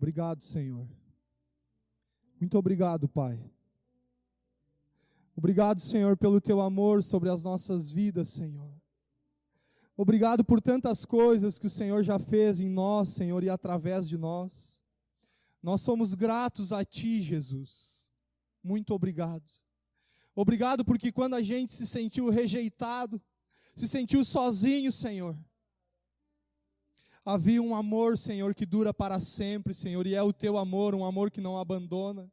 Obrigado, Senhor. Muito obrigado, Pai. Obrigado, Senhor, pelo Teu amor sobre as nossas vidas, Senhor. Obrigado por tantas coisas que o Senhor já fez em nós, Senhor, e através de nós. Nós somos gratos a Ti, Jesus. Muito obrigado. Obrigado porque quando a gente se sentiu rejeitado, se sentiu sozinho, Senhor, havia um amor, Senhor, que dura para sempre, Senhor, e é o Teu amor, um amor que não abandona.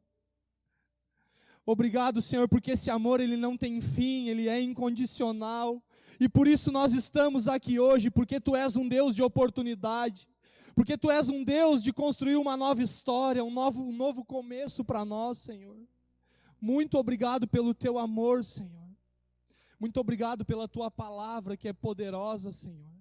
Obrigado, Senhor, porque esse amor, ele não tem fim, ele é incondicional, e por isso nós estamos aqui hoje, porque Tu és um Deus de oportunidade, porque Tu és um Deus de construir uma nova história, um novo começo para nós, Senhor. Muito obrigado pelo Teu amor, Senhor. Muito obrigado pela Tua palavra que é poderosa, Senhor.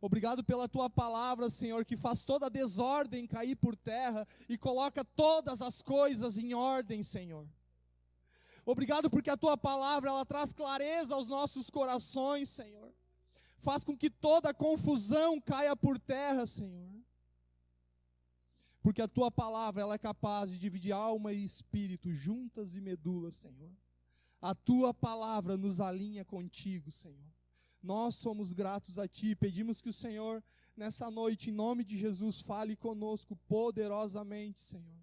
Obrigado pela Tua palavra, Senhor, que faz toda a desordem cair por terra e coloca todas as coisas em ordem, Senhor. Obrigado porque a Tua palavra, ela traz clareza aos nossos corações, Senhor. Faz com que toda confusão caia por terra, Senhor. Porque a Tua palavra, ela é capaz de dividir alma e espírito, juntas e medulas, Senhor. A Tua palavra nos alinha contigo, Senhor. Nós somos gratos a Ti, pedimos que o Senhor, nessa noite, em nome de Jesus, fale conosco poderosamente, Senhor.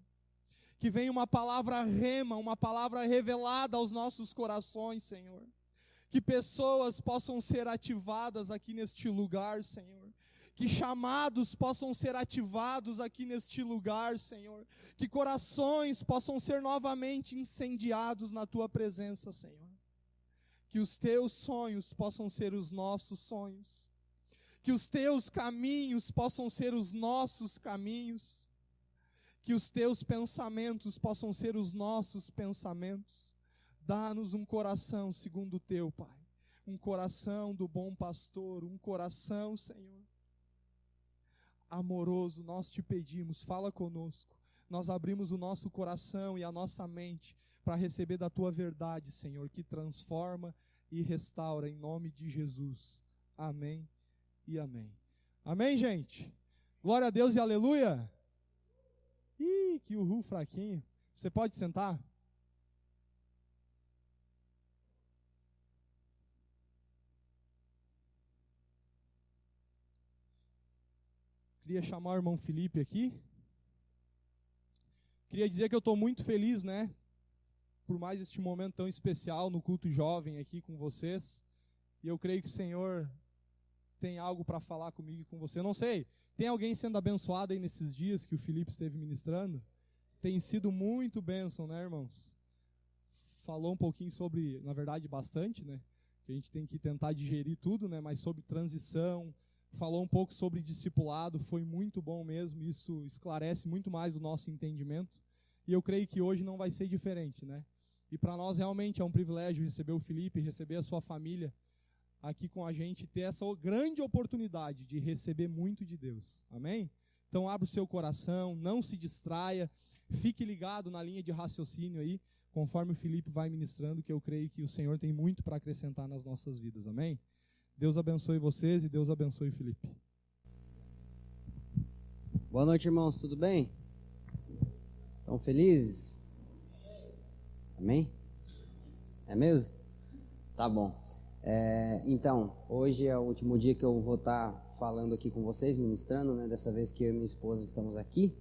Que venha uma palavra rema, uma palavra revelada aos nossos corações, Senhor. Que pessoas possam ser ativadas aqui neste lugar, Senhor. Que chamados possam ser ativados aqui neste lugar, Senhor. Que corações possam ser novamente incendiados na Tua presença, Senhor. Que os Teus sonhos possam ser os nossos sonhos. Que os Teus caminhos possam ser os nossos caminhos. Que os Teus pensamentos possam ser os nossos pensamentos. Dá-nos um coração segundo o Teu, Pai. Um coração do bom pastor, um coração, Senhor, amoroso. Nós Te pedimos, fala conosco. Nós abrimos o nosso coração e a nossa mente para receber da Tua verdade, Senhor, que transforma e restaura, em nome de Jesus. Amém e amém. Amém, gente? Glória a Deus e aleluia. Ih, que uhul fraquinho. Você pode sentar? Queria chamar o irmão Felipe aqui. Queria dizer que eu estou muito feliz, né? Por mais este momento tão especial no culto jovem aqui com vocês. E eu creio que o Senhor tem algo para falar comigo e com você. Eu não sei, tem alguém sendo abençoado aí nesses dias que o Felipe esteve ministrando? Tem sido muito bênção, né, irmãos? Falou um pouquinho sobre, na verdade, bastante, né? Que a gente tem que tentar digerir tudo, né? Mas sobre transição, falou um pouco sobre discipulado, foi muito bom mesmo. Isso esclarece muito mais o nosso entendimento. E eu creio que hoje não vai ser diferente, né? E para nós realmente é um privilégio receber o Felipe, receber a sua família aqui com a gente, ter essa grande oportunidade de receber muito de Deus. Amém? Então abra o seu coração, não se distraia, fique ligado na linha de raciocínio aí, conforme o Felipe vai ministrando, que eu creio que o Senhor tem muito para acrescentar nas nossas vidas. Amém? Deus abençoe vocês e Deus abençoe o Felipe. Boa noite, irmãos, tudo bem? Estão felizes? Amém? É mesmo? Tá bom. Então, hoje é o último dia que eu vou estar falando aqui com vocês, ministrando, né? Dessa vez que eu e minha esposa estamos aqui.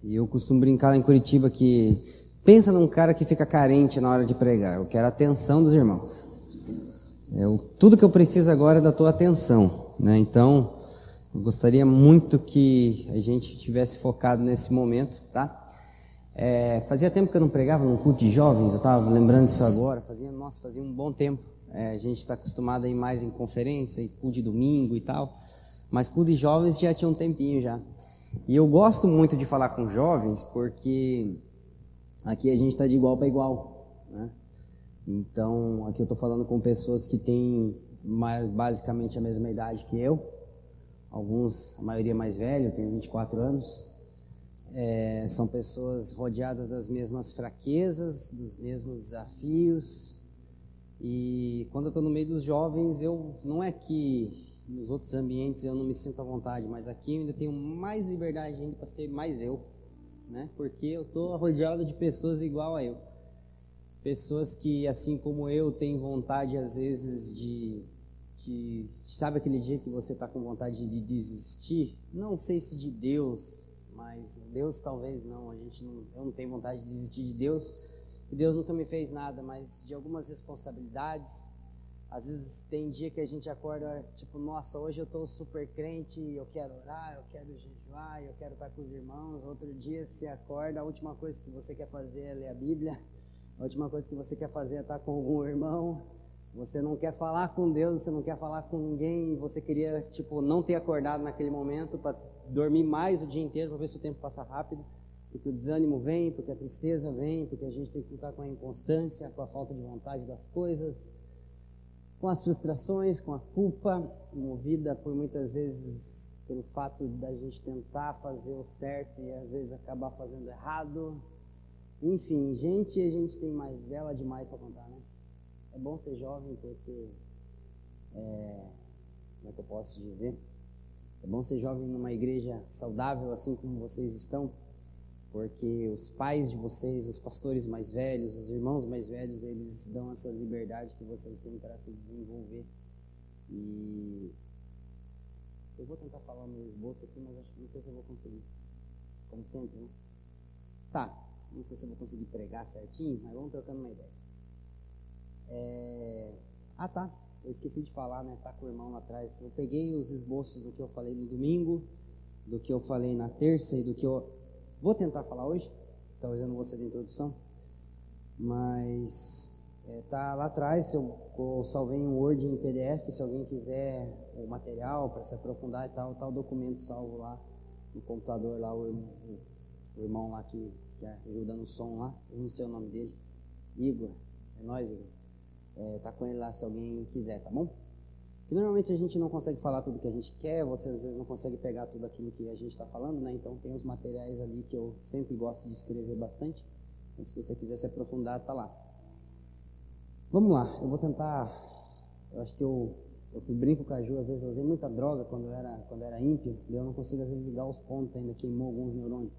E eu costumo brincar lá em Curitiba que pensa num cara que fica carente na hora de pregar. Eu quero a atenção dos irmãos. Tudo que eu preciso agora é da tua atenção, né? Então, eu gostaria muito que a gente tivesse focado nesse momento, tá? Fazia tempo que eu não pregava num culto de jovens, eu estava lembrando disso agora, fazia um bom tempo. A gente está acostumado a ir mais em conferência, e culto de domingo e tal, mas culto de jovens já tinha um tempinho já. E eu gosto muito de falar com jovens, porque aqui a gente está de igual para igual, né? Então, aqui eu estou falando com pessoas que têm basicamente a mesma idade que eu, alguns, a maioria mais velho, eu tenho 24 anos. São pessoas rodeadas das mesmas fraquezas, dos mesmos desafios. E quando eu estou no meio dos jovens, não é que nos outros ambientes eu não me sinto à vontade, mas aqui eu ainda tenho mais liberdade ainda para ser mais eu, né? Porque eu estou rodeado de pessoas igual a eu. Pessoas que, assim como eu, têm vontade às vezes sabe aquele dia que você está com vontade de desistir? Não sei se de Deus, mas Deus talvez não. Eu não tenho vontade de desistir de Deus, e Deus nunca me fez nada, mas de algumas responsabilidades. Às vezes tem dia que a gente acorda, tipo, nossa, hoje eu estou super crente, eu quero orar, eu quero jejuar, eu quero estar com os irmãos. Outro dia você acorda, a última coisa que você quer fazer é ler a Bíblia, a última coisa que você quer fazer é estar com algum irmão. Você não quer falar com Deus, você não quer falar com ninguém, você queria, tipo, não ter acordado naquele momento para dormir mais o dia inteiro para ver se o tempo passa rápido, porque o desânimo vem, porque a tristeza vem, porque a gente tem que lutar com a inconstância, com a falta de vontade das coisas, com as frustrações, com a culpa, movida por muitas vezes pelo fato da gente tentar fazer o certo e às vezes acabar fazendo errado. Enfim, a gente tem mais ela demais para contar, né? É bom ser jovem porque, como é que eu posso dizer? É bom ser jovem numa igreja saudável, assim como vocês estão, porque os pais de vocês, os pastores mais velhos, os irmãos mais velhos, eles dão essa liberdade que vocês têm para se desenvolver. E eu vou tentar falar o meu esboço aqui, mas não sei se eu vou conseguir, como sempre, né? Tá, não sei se eu vou conseguir pregar certinho, mas vamos trocando uma ideia. Tá, eu esqueci de falar, né? Tá com o irmão lá atrás. Eu peguei os esboços do que eu falei no domingo, do que eu falei na terça e do que eu vou tentar falar hoje. Talvez eu não vou ser da introdução, mas tá lá atrás. Eu salvei um Word em PDF. Se alguém quiser o material para se aprofundar e tal, tá o documento salvo lá no computador lá. O irmão lá que ajuda no som lá, eu não sei o nome dele, Igor. É nóis, Igor. Tá com ele lá se alguém quiser, tá bom? Porque normalmente a gente não consegue falar tudo que a gente quer, você às vezes não consegue pegar tudo aquilo que a gente está falando, né? Então tem os materiais ali que eu sempre gosto de escrever bastante. Então se você quiser se aprofundar, tá lá. Vamos lá, eu vou tentar. Eu acho que eu brinco com a Ju, às vezes eu usei muita droga quando era ímpio, e eu não consigo às vezes ligar os pontos, ainda queimou alguns neurônios.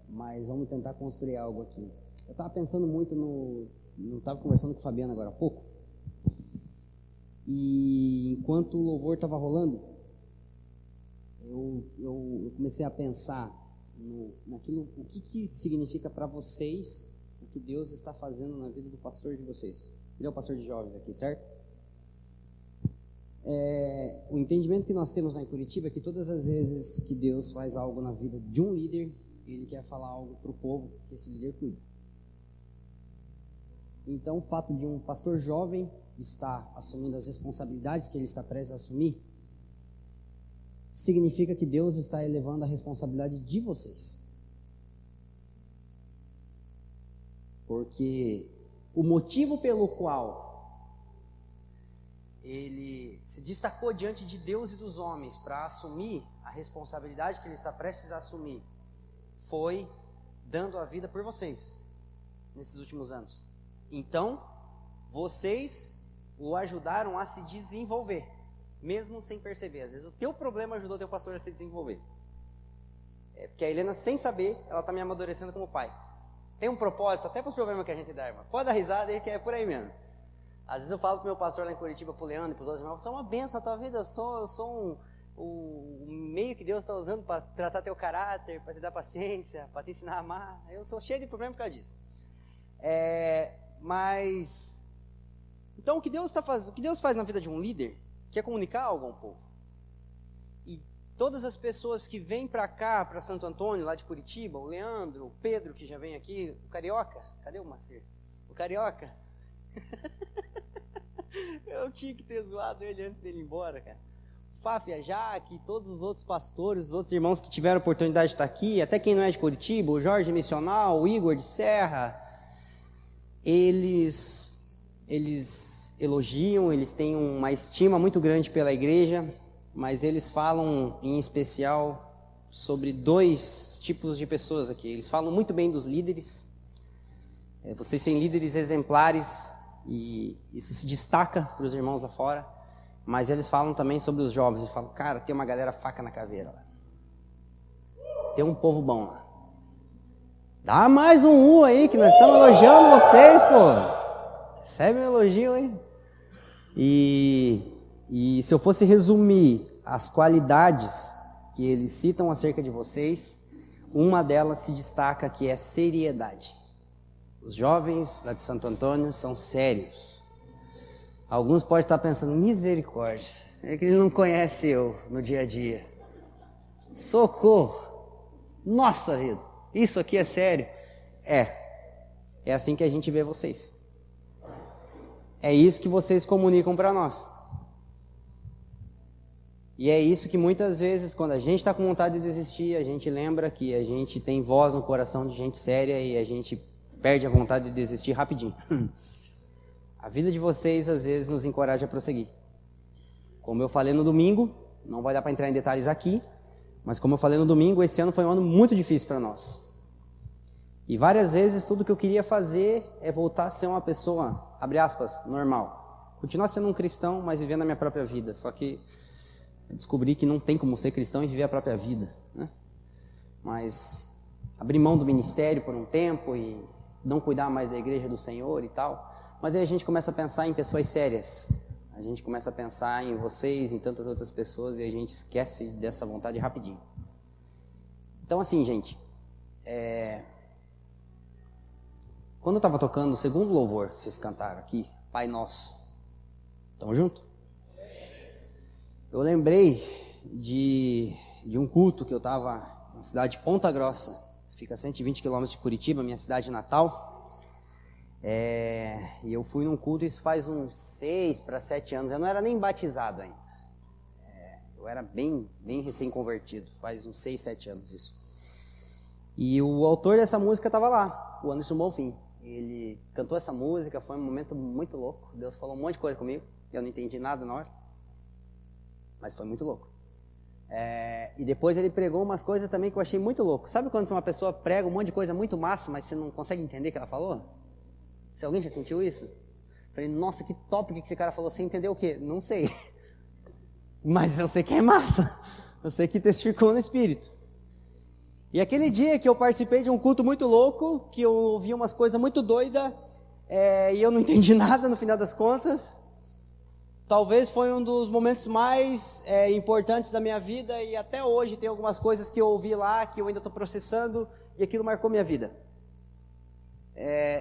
Mas vamos tentar construir algo aqui. Eu estava pensando muito eu estava conversando com o Fabiano agora há pouco, e enquanto o louvor estava rolando, eu comecei a pensar naquilo, o que significa para vocês o que Deus está fazendo na vida do pastor de vocês. Ele é o pastor de jovens aqui, certo? O entendimento que nós temos lá em Curitiba é que todas as vezes que Deus faz algo na vida de um líder, Ele quer falar algo para o povo que esse líder cuida. Então, o fato de um pastor jovem estar assumindo as responsabilidades que ele está prestes a assumir, significa que Deus está elevando a responsabilidade de vocês. Porque o motivo pelo qual ele se destacou diante de Deus e dos homens para assumir a responsabilidade que ele está prestes a assumir, foi dando a vida por vocês nesses últimos anos. Então, vocês o ajudaram a se desenvolver, mesmo sem perceber. Às vezes o teu problema ajudou o teu pastor a se desenvolver. Porque a Helena, sem saber, ela está me amadurecendo como pai. Tem um propósito até para os problemas que a gente dá, irmão. Pode dar risada aí que é por aí mesmo. Às vezes eu falo para o meu pastor lá em Curitiba, para o Leandro e para os outros irmãos, eu sou uma benção na tua vida, eu sou um meio que Deus está usando para tratar teu caráter, para te dar paciência, para te ensinar a amar. Eu sou cheio de problema por causa disso. Mas então o que Deus faz na vida de um líder, que é comunicar algo ao povo. E todas as pessoas que vêm para cá, para Santo Antônio, lá de Curitiba, o Leandro, o Pedro que já vem aqui, o Carioca, cadê o Macer? O Carioca. Eu tinha que ter zoado ele antes dele ir embora, cara. O Fáfia, a Jaque, todos os outros pastores, os outros irmãos que tiveram a oportunidade de estar aqui, até quem não é de Curitiba, o Jorge Missional, o Igor de Serra, eles elogiam, eles têm uma estima muito grande pela igreja, mas eles falam em especial sobre 2 tipos de pessoas aqui. Eles falam muito bem dos líderes. Vocês têm líderes exemplares e isso se destaca para os irmãos lá fora. Mas eles falam também sobre os jovens. Eles falam, cara, tem uma galera faca na caveira lá. Tem um povo bom lá. Dá mais um aí, que nós estamos elogiando vocês, pô. Recebe um elogio, hein? E se eu fosse resumir as qualidades que eles citam acerca de vocês, uma delas se destaca, que é seriedade. Os jovens lá de Santo Antônio são sérios. Alguns podem estar pensando, misericórdia, é que ele não conhece eu no dia a dia. Socorro! Nossa vida, isso aqui é sério? É assim que a gente vê vocês. É isso que vocês comunicam para nós. E é isso que muitas vezes, quando a gente está com vontade de desistir, a gente lembra que a gente tem voz no coração de gente séria e a gente perde a vontade de desistir rapidinho. A vida de vocês, às vezes, nos encoraja a prosseguir. Como eu falei no domingo, não vai dar para entrar em detalhes aqui, mas como eu falei no domingo, esse ano foi um ano muito difícil para nós. E várias vezes tudo que eu queria fazer é voltar a ser uma pessoa, abre aspas, normal. Continuar sendo um cristão, mas vivendo a minha própria vida. Só que eu descobri que não tem como ser cristão e viver a própria vida, né? Mas abrir mão do ministério por um tempo e não cuidar mais da igreja do Senhor e tal. Mas aí a gente começa a pensar em pessoas sérias. A gente começa a pensar em vocês, em tantas outras pessoas, e a gente esquece dessa vontade rapidinho. Então assim, gente, quando eu estava tocando o segundo louvor que vocês cantaram aqui, Pai Nosso, tamo junto? Eu lembrei de um culto que eu estava na cidade de Ponta Grossa, fica a 120 quilômetros de Curitiba, minha cidade natal. E eu fui num culto, isso faz uns 6 para 7 anos, eu não era nem batizado ainda. Eu era bem recém-convertido, faz uns 6, 7 anos isso. E o autor dessa música estava lá, o Anderson Bonfim. Ele cantou essa música, foi um momento muito louco. Deus falou um monte de coisa comigo, eu não entendi nada na hora, mas foi muito louco. E depois ele pregou umas coisas também que eu achei muito louco. Sabe quando uma pessoa prega um monte de coisa muito massa, mas você não consegue entender o que ela falou? Se alguém já sentiu isso? Falei, nossa, que top que esse cara falou. Você entendeu o quê? Não sei. Mas eu sei que é massa. Eu sei que testificou no Espírito. E aquele dia que eu participei de um culto muito louco, que eu ouvi umas coisas muito doidas, e eu não entendi nada no final das contas, talvez foi um dos momentos mais importantes da minha vida, e até hoje tem algumas coisas que eu ouvi lá, que eu ainda estou processando, e aquilo marcou minha vida.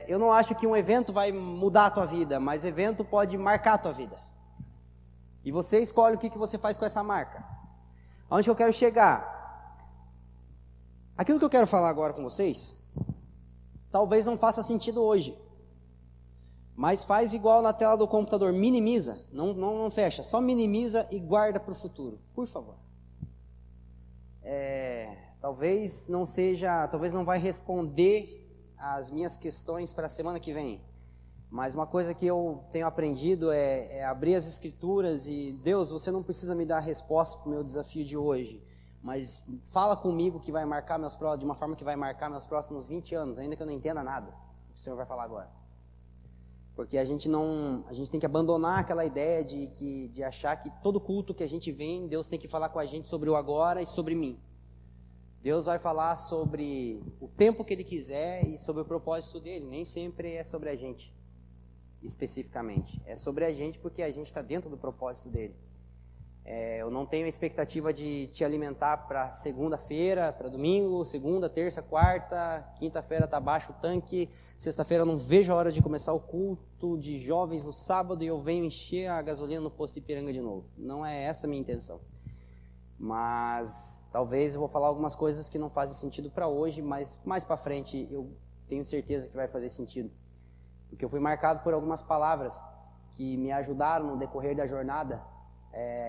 Eu não acho que um evento vai mudar a tua vida, mas evento pode marcar a tua vida. E você escolhe o que você faz com essa marca. Aonde eu quero chegar? Aquilo que eu quero falar agora com vocês, talvez não faça sentido hoje. Mas faz igual na tela do computador, minimiza, não fecha, só minimiza e guarda para o futuro, por favor. Talvez não vai responder as minhas questões para a semana que vem, mas uma coisa que eu tenho aprendido é abrir as escrituras e, Deus, você não precisa me dar a resposta para o meu desafio de hoje, mas fala comigo que vai marcar de uma forma que vai marcar meus próximos 20 anos, ainda que eu não entenda nada, o Senhor vai falar agora. Porque a gente tem que abandonar aquela ideia de achar que todo culto que a gente vem, Deus tem que falar com a gente sobre o agora e sobre mim. Deus vai falar sobre o tempo que Ele quiser e sobre o propósito dEle. Nem sempre é sobre a gente, especificamente. É sobre a gente porque a gente está dentro do propósito dEle. Eu não tenho a expectativa de te alimentar para segunda-feira, para domingo, segunda, terça, quarta, quinta-feira está baixo o tanque, sexta-feira eu não vejo a hora de começar o culto de jovens no sábado e eu venho encher a gasolina no posto de Ipiranga de novo. Não é essa a minha intenção. Mas talvez eu vou falar algumas coisas que não fazem sentido para hoje, mas mais para frente eu tenho certeza que vai fazer sentido. Porque eu fui marcado por algumas palavras que me ajudaram no decorrer da jornada.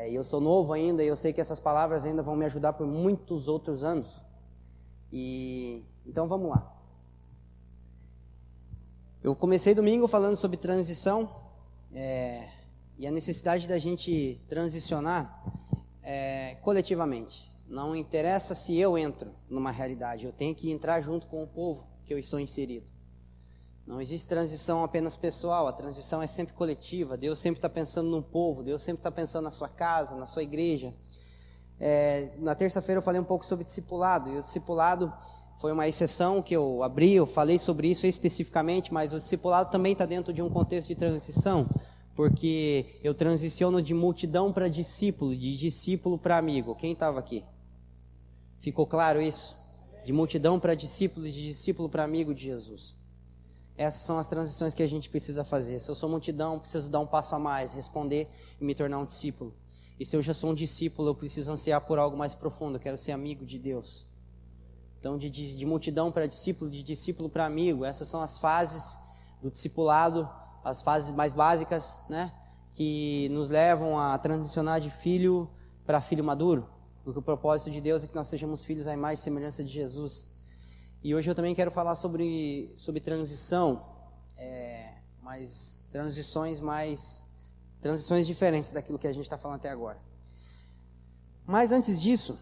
Eu sou novo ainda e eu sei que essas palavras ainda vão me ajudar por muitos outros anos. Então vamos lá. Eu comecei domingo falando sobre transição e a necessidade da gente transicionar coletivamente. Não interessa se eu entro numa realidade, eu tenho que entrar junto com o povo que eu estou inserido. Não existe transição apenas pessoal, a transição é sempre coletiva. Deus sempre está pensando no povo, Deus sempre está pensando na sua casa, na sua igreja. Na terça-feira eu falei um pouco sobre discipulado, e o discipulado foi uma exceção que eu abri, eu falei sobre isso especificamente, mas o discipulado também está dentro de um contexto de transição, porque eu transiciono de multidão para discípulo, de discípulo para amigo. Quem estava aqui? Ficou claro isso? De multidão para discípulo, de discípulo para amigo de Jesus. Essas são as transições que a gente precisa fazer. Se eu sou multidão, preciso dar um passo a mais, responder e me tornar um discípulo. E se eu já sou um discípulo, eu preciso ansiar por algo mais profundo, eu quero ser amigo de Deus. Então, de multidão para discípulo, de discípulo para amigo, essas são as fases do discipulado, as fases mais básicas, né, que nos levam a transicionar de filho para filho maduro, porque o propósito de Deus é que nós sejamos filhos à imagem e semelhança de Jesus. E hoje eu também quero falar sobre transição, mas transições diferentes daquilo que a gente está falando até agora. Mas antes disso,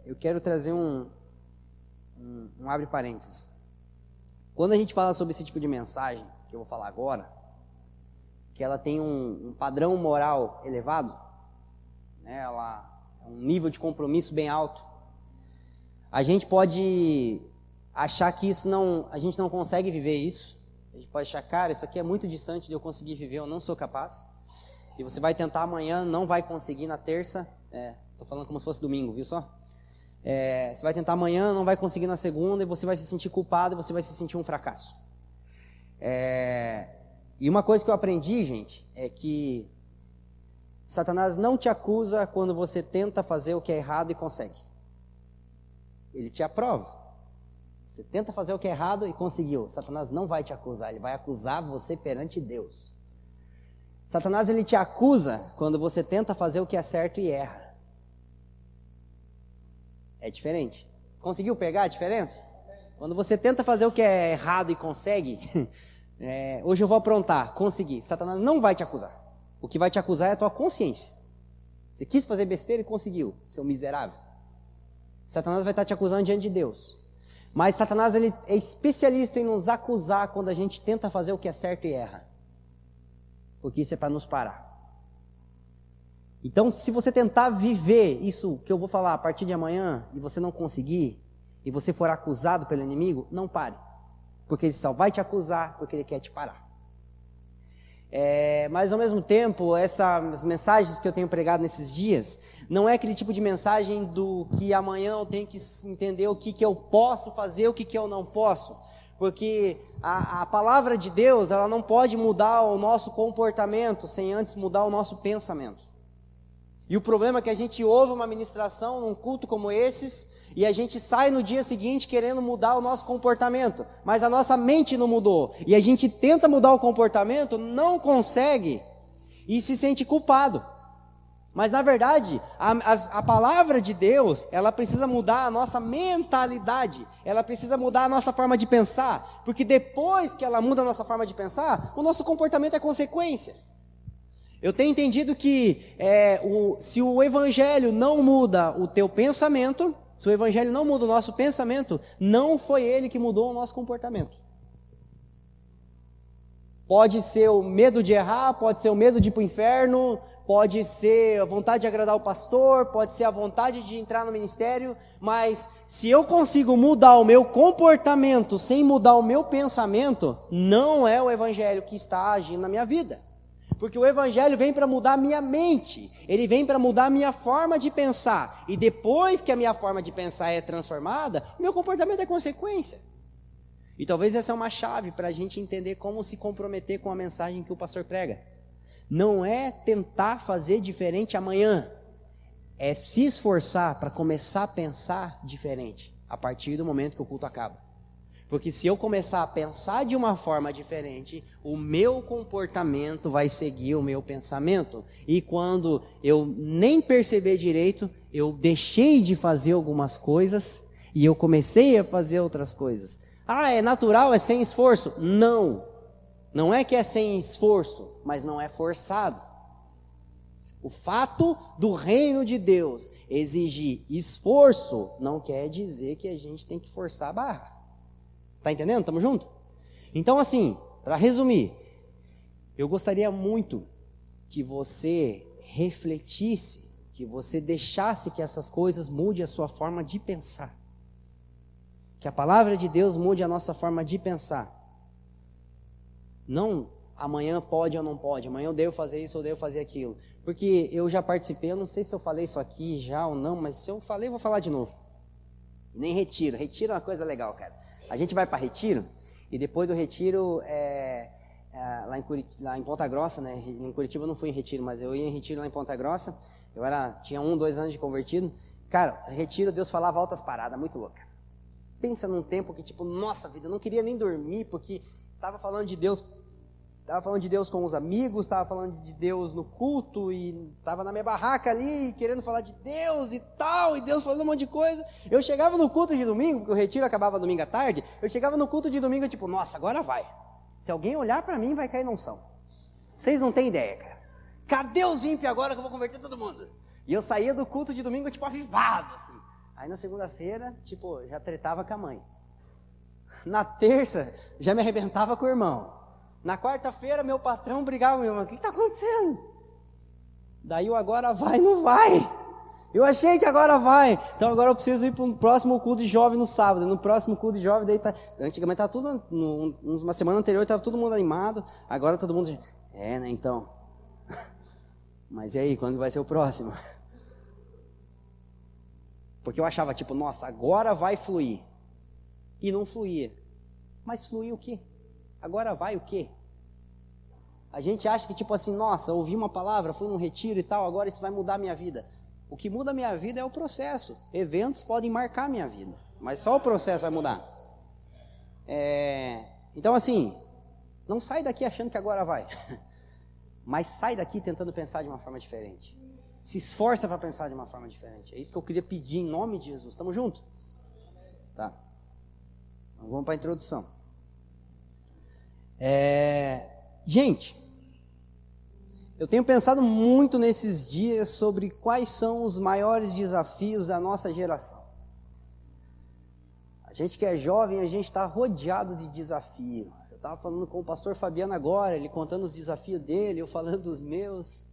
eu quero trazer um abre parênteses. Quando a gente fala sobre esse tipo de mensagem, que eu vou falar agora, que ela tem um padrão moral elevado, né, ela é um nível de compromisso bem alto, a gente pode achar que a gente não consegue viver isso. A gente pode achar, cara, isso aqui é muito distante de eu conseguir viver, eu não sou capaz. E você vai tentar amanhã, não vai conseguir na terça. Estou falando como se fosse domingo, viu só? Você vai tentar amanhã, não vai conseguir na segunda, e você vai se sentir culpado, e você vai se sentir um fracasso. E uma coisa que eu aprendi, gente, é que Satanás não te acusa quando você tenta fazer o que é errado e consegue. Ele te aprova. Você tenta fazer o que é errado e conseguiu. Satanás não vai te acusar, ele vai acusar você perante Deus. Satanás, ele te acusa quando você tenta fazer o que é certo e erra. É diferente. Conseguiu pegar a diferença? Quando você tenta fazer o que é errado e consegue, hoje eu vou aprontar, consegui. Satanás não vai te acusar. O que vai te acusar é a tua consciência. Você quis fazer besteira e conseguiu, seu miserável. Satanás vai estar te acusando diante de Deus. Mas Satanás, ele é especialista em nos acusar quando a gente tenta fazer o que é certo e erra. Porque isso é para nos parar. Então, se você tentar viver isso que eu vou falar a partir de amanhã, e você não conseguir, e você for acusado pelo inimigo, não pare. Porque ele só vai te acusar porque ele quer te parar. Mas ao mesmo tempo, essas mensagens que eu tenho pregado nesses dias, não é aquele tipo de mensagem do que amanhã eu tenho que entender o que eu posso fazer, o que eu não posso, porque a palavra de Deus, ela não pode mudar o nosso comportamento sem antes mudar o nosso pensamento. E o problema é que a gente ouve uma ministração num culto como esses, e a gente sai no dia seguinte querendo mudar o nosso comportamento, mas a nossa mente não mudou, e a gente tenta mudar o comportamento, não consegue, e se sente culpado. Mas na verdade, a palavra de Deus, ela precisa mudar a nossa mentalidade, ela precisa mudar a nossa forma de pensar, porque depois que ela muda a nossa forma de pensar, o nosso comportamento é consequência. Eu tenho entendido que se o Evangelho não muda o teu pensamento, se o Evangelho não muda o nosso pensamento, não foi ele que mudou o nosso comportamento. Pode ser o medo de errar, pode ser o medo de ir para o inferno, pode ser a vontade de agradar o pastor, pode ser a vontade de entrar no ministério, mas se eu consigo mudar o meu comportamento sem mudar o meu pensamento, não é o Evangelho que está agindo na minha vida. Porque o Evangelho vem para mudar a minha mente, ele vem para mudar a minha forma de pensar, e depois que a minha forma de pensar é transformada, o meu comportamento é consequência. E talvez essa é uma chave para a gente entender como se comprometer com a mensagem que o pastor prega. Não é tentar fazer diferente amanhã, é se esforçar para começar a pensar diferente, a partir do momento que o culto acaba. Porque se eu começar a pensar de uma forma diferente, o meu comportamento vai seguir o meu pensamento. E quando eu nem perceber direito, eu deixei de fazer algumas coisas e eu comecei a fazer outras coisas. É natural, é sem esforço? Não. Não é que é sem esforço, mas não é forçado. O fato do reino de Deus exigir esforço não quer dizer que a gente tem que forçar a barra. Está entendendo? Estamos juntos? Então, assim, para resumir, eu gostaria muito que você refletisse, que você deixasse que essas coisas mudem a sua forma de pensar. Que a palavra de Deus mude a nossa forma de pensar. Não amanhã pode ou não pode, amanhã eu devo fazer isso ou devo fazer aquilo. Porque eu já participei, eu não sei se eu falei isso aqui já ou não, mas se eu falei, eu vou falar de novo. Nem retiro. Retiro é uma coisa legal, cara. A gente vai para retiro e depois do retiro, lá em Ponta Grossa, né? Em Curitiba eu não fui em retiro, mas eu ia em retiro lá em Ponta Grossa. Tinha 1, 2 anos de convertido. Cara, retiro, Deus falava altas paradas, muito louca. Pensa num tempo que tipo, nossa vida, eu não queria nem dormir porque estava falando de Deus com os amigos, estava falando de Deus no culto e estava na minha barraca ali querendo falar de Deus e tal, e Deus falando um monte de coisa. Eu chegava no culto de domingo, porque o retiro acabava domingo à tarde, eu chegava no culto de domingo tipo, nossa, agora vai. Se alguém olhar para mim, vai cair na unção. Vocês não têm ideia, cara. Cadê os ímpios agora que eu vou converter todo mundo? E eu saía do culto de domingo tipo avivado, assim. Aí na segunda-feira, tipo, já tretava com a mãe. Na terça, já me arrebentava com o irmão. Na quarta-feira, meu patrão brigava com meu irmão. O que está acontecendo? Daí o agora vai, não vai. Eu achei que agora vai. Então agora eu preciso ir para o próximo culto de jovem no sábado. No próximo culto de jovem, daí antigamente estava tudo, uma semana anterior estava todo mundo animado. Agora todo mundo, né, então. Mas e aí, quando vai ser o próximo? Porque eu achava tipo, nossa, agora vai fluir. E não fluía. Mas fluía o quê? Agora vai o quê? A gente acha que tipo assim, nossa, ouvi uma palavra, fui num retiro e tal, agora isso vai mudar a minha vida. O que muda a minha vida é o processo. Eventos podem marcar a minha vida, mas só o processo vai mudar. Então assim, não sai daqui achando que agora vai. Mas sai daqui tentando pensar de uma forma diferente. Se esforça para pensar de uma forma diferente. É isso que eu queria pedir em nome de Jesus. Estamos juntos? Tá. Então, vamos para a introdução. Gente, eu tenho pensado muito nesses dias sobre quais são os maiores desafios da nossa geração. A gente que é jovem, a gente está rodeado de desafio. Eu estava falando com o pastor Fabiano agora, ele contando os desafios dele, eu falando dos meus.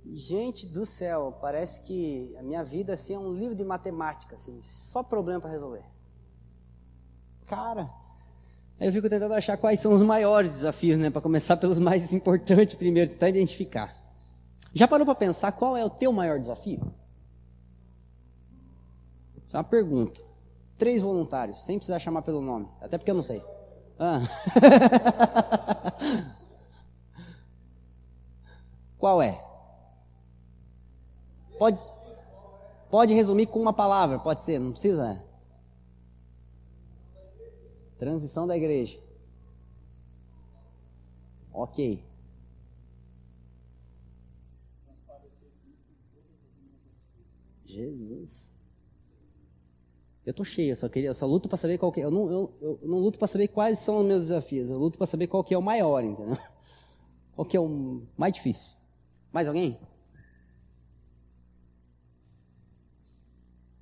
Gente do céu, parece que a minha vida assim, é um livro de matemática, assim, só problema para resolver. Cara, eu fico tentando achar quais são os maiores desafios, né? Para começar pelos mais importantes primeiro, tentar identificar. Já parou para pensar qual é o teu maior desafio? Isso é uma pergunta. 3 voluntários, sem precisar chamar pelo nome, até porque eu não sei. Qual é? Pode resumir com uma palavra, pode ser, não precisa? Transição da igreja. Ok. Jesus. Eu tô cheio, eu só luto para saber qual que é. Eu não luto para saber quais são os meus desafios, eu luto para saber qual que é o maior, entendeu? Qual que é o mais difícil. Mais alguém?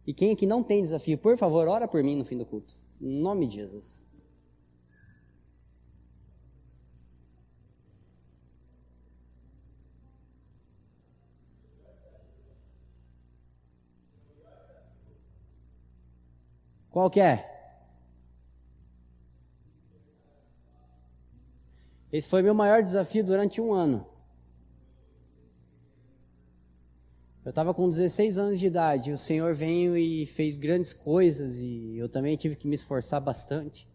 E quem aqui não tem desafio, por favor, ora por mim no fim do culto. Em nome de Jesus. Qual que é? Esse foi meu maior desafio durante 1 ano. Eu estava com 16 anos de idade, o Senhor veio e fez grandes coisas e eu também tive que me esforçar bastante.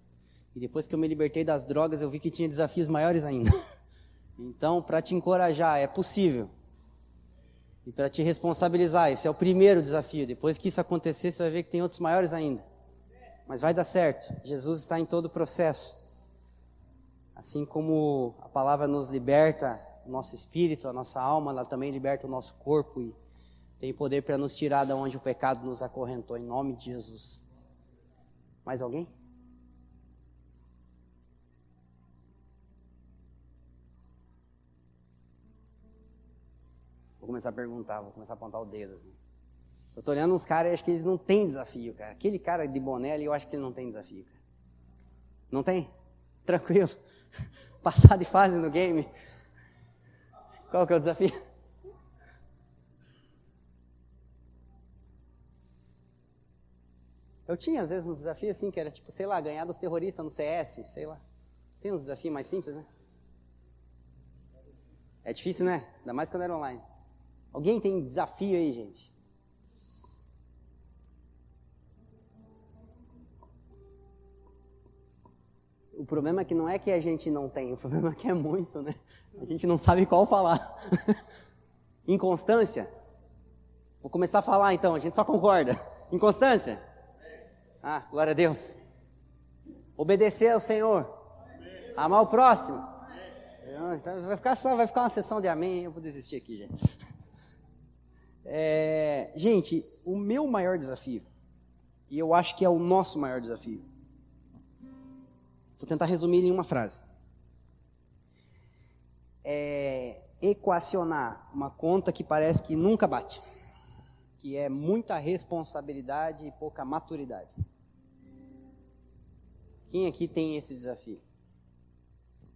E depois que eu me libertei das drogas, eu vi que tinha desafios maiores ainda. Então, para te encorajar, é possível. E para te responsabilizar, esse é o primeiro desafio. Depois que isso acontecer, você vai ver que tem outros maiores ainda. Mas vai dar certo. Jesus está em todo o processo. Assim como a palavra nos liberta o nosso espírito, a nossa alma, ela também liberta o nosso corpo e tem poder para nos tirar de onde o pecado nos acorrentou, em nome de Jesus. Mais alguém? Vou começar a perguntar, vou começar a apontar o dedo. Assim. Eu tô olhando uns caras e acho que eles não têm desafio, cara. Aquele cara de boné ali, eu acho que ele não tem desafio, cara. Não tem? Tranquilo. Passar de fase no game. Qual que é o desafio? Eu tinha, às vezes, uns desafios assim, que era tipo, sei lá, ganhar dos terroristas no CS, sei lá. Tem uns desafios mais simples, né? É difícil, né? Ainda mais quando era online. Alguém tem desafio aí, gente? O problema é que não é que a gente não tem, o problema é que é muito, né? A gente não sabe qual falar. Inconstância? Vou começar a falar então, a gente só concorda. Inconstância? Ah, glória a Deus. Obedecer ao Senhor. Amar o próximo. Então vai ficar uma sessão de amém, eu vou desistir aqui, gente. Gente, o meu maior desafio, e eu acho que é o nosso maior desafio, vou tentar resumir em uma frase. É equacionar uma conta que parece que nunca bate, que é muita responsabilidade e pouca maturidade. Quem aqui tem esse desafio?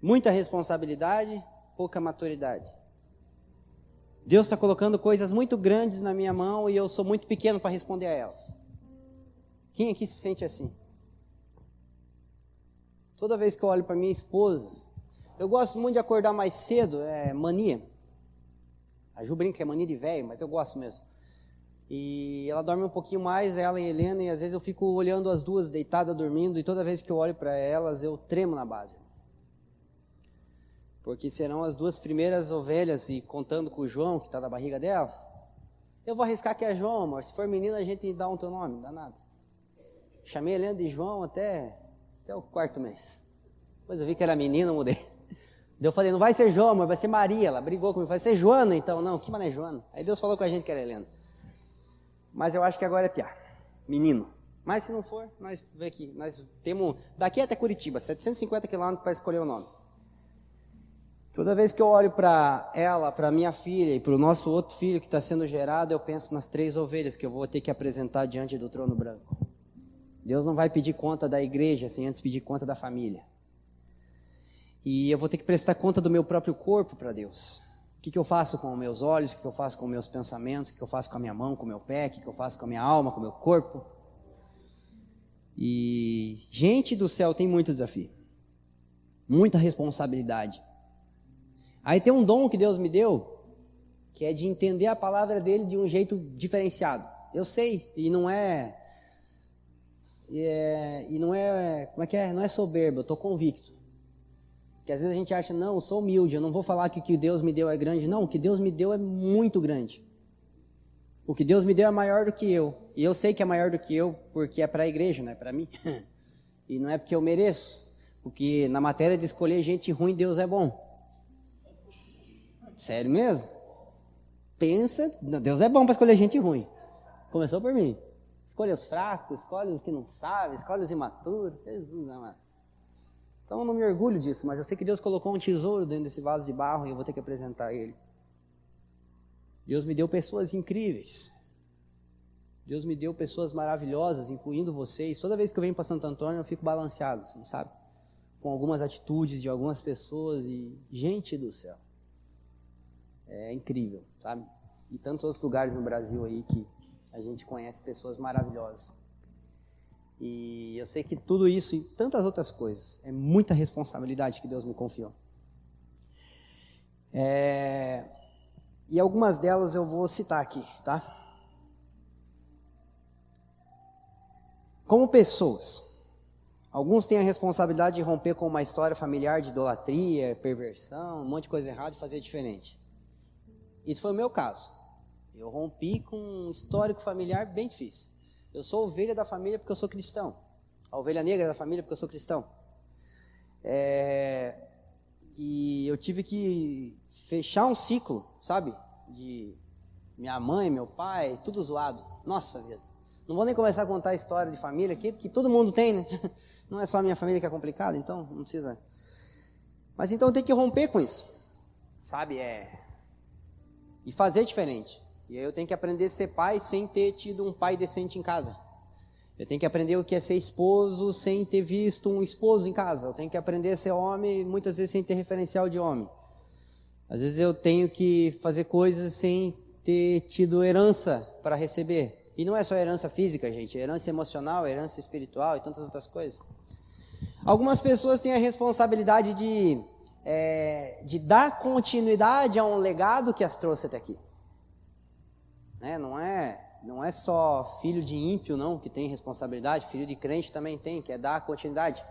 Muita responsabilidade, pouca maturidade. Deus está colocando coisas muito grandes na minha mão e eu sou muito pequeno para responder a elas. Quem aqui se sente assim? Toda vez que eu olho para minha esposa, eu gosto muito de acordar mais cedo, é mania. A Ju brinca que é mania de velho, mas eu gosto mesmo. E ela dorme um pouquinho mais, ela e a Helena, e às vezes eu fico olhando as duas deitadas dormindo, e toda vez que eu olho para elas, eu tremo na base. Porque serão as duas primeiras ovelhas, e contando com o João, que está na barriga dela, eu vou arriscar que é João, amor. Se for menina, a gente dá um teu nome, não dá nada. Chamei a Helena de João até o 4º mês. Depois eu vi que era menina, mudei. Daí eu falei, não vai ser João, amor, vai ser Maria. Ela brigou comigo, vai ser Joana, então. Não, que mané é Joana? Aí Deus falou com a gente que era Helena. Mas eu acho que agora é piá, menino. Mas se não for, nós vê aqui, nós temos daqui até Curitiba, 750 quilômetros para escolher o nome. Toda vez que eu olho para ela, para minha filha e para o nosso outro filho que está sendo gerado, eu penso nas 3 ovelhas que eu vou ter que apresentar diante do trono branco. Deus não vai pedir conta da igreja sem antes pedir conta da família. E eu vou ter que prestar conta do meu próprio corpo para Deus. O que eu faço com os meus olhos, o que eu faço com os meus pensamentos, o que eu faço com a minha mão, com o meu pé, o que eu faço com a minha alma, com o meu corpo. E, gente do céu, tem muito desafio. Muita responsabilidade. Aí tem um dom que Deus me deu, que é de entender a palavra dele de um jeito diferenciado. Eu sei, e não é como é que é? Não é soberbo, eu estou convicto. Porque às vezes a gente acha, não, eu sou humilde, eu não vou falar que o que Deus me deu é grande. Não, o que Deus me deu é muito grande. O que Deus me deu é maior do que eu. E eu sei que é maior do que eu, porque é para a igreja, não é para mim. E não é porque eu mereço. Porque na matéria de escolher gente ruim, Deus é bom. Sério mesmo? Pensa, Deus é bom para escolher gente ruim. Começou por mim. Escolhe os fracos, escolhe os que não sabem, escolhe os imaturos. Jesus amado. Então eu não me orgulho disso, mas eu sei que Deus colocou um tesouro dentro desse vaso de barro e eu vou ter que apresentar ele. Deus me deu pessoas incríveis. Deus me deu pessoas maravilhosas, incluindo vocês. Toda vez que eu venho para Santo Antônio eu fico balanceado, assim, sabe? Com algumas atitudes de algumas pessoas e gente do céu. É incrível, sabe? E tantos outros lugares no Brasil aí que a gente conhece pessoas maravilhosas. E eu sei que tudo isso e tantas outras coisas é muita responsabilidade que Deus me confiou. E algumas delas eu vou citar aqui, tá? Como pessoas, alguns têm a responsabilidade de romper com uma história familiar de idolatria, perversão, um monte de coisa errada e fazer diferente. Isso foi o meu caso. Eu rompi com um histórico familiar bem difícil. Eu sou ovelha da família porque eu sou cristão. A ovelha negra da família porque eu sou cristão. E eu tive que fechar um ciclo, sabe? De minha mãe, meu pai, tudo zoado. Nossa vida. Não vou nem começar a contar a história de família aqui, porque todo mundo tem, né? Não é só a minha família que é complicada, então não precisa. Mas então eu tenho que romper com isso, sabe? E fazer diferente. E aí eu tenho que aprender a ser pai sem ter tido um pai decente em casa. Eu tenho que aprender o que é ser esposo sem ter visto um esposo em casa. Eu tenho que aprender a ser homem, muitas vezes sem ter referencial de homem. Às vezes eu tenho que fazer coisas sem ter tido herança para receber. E não é só herança física, gente. É herança emocional, herança espiritual e tantas outras coisas. Algumas pessoas têm a responsabilidade de dar continuidade a um legado que as trouxe até aqui. Né? Não é só filho de ímpio, não, que tem responsabilidade. Filho de crente também tem, que é dar continuidade.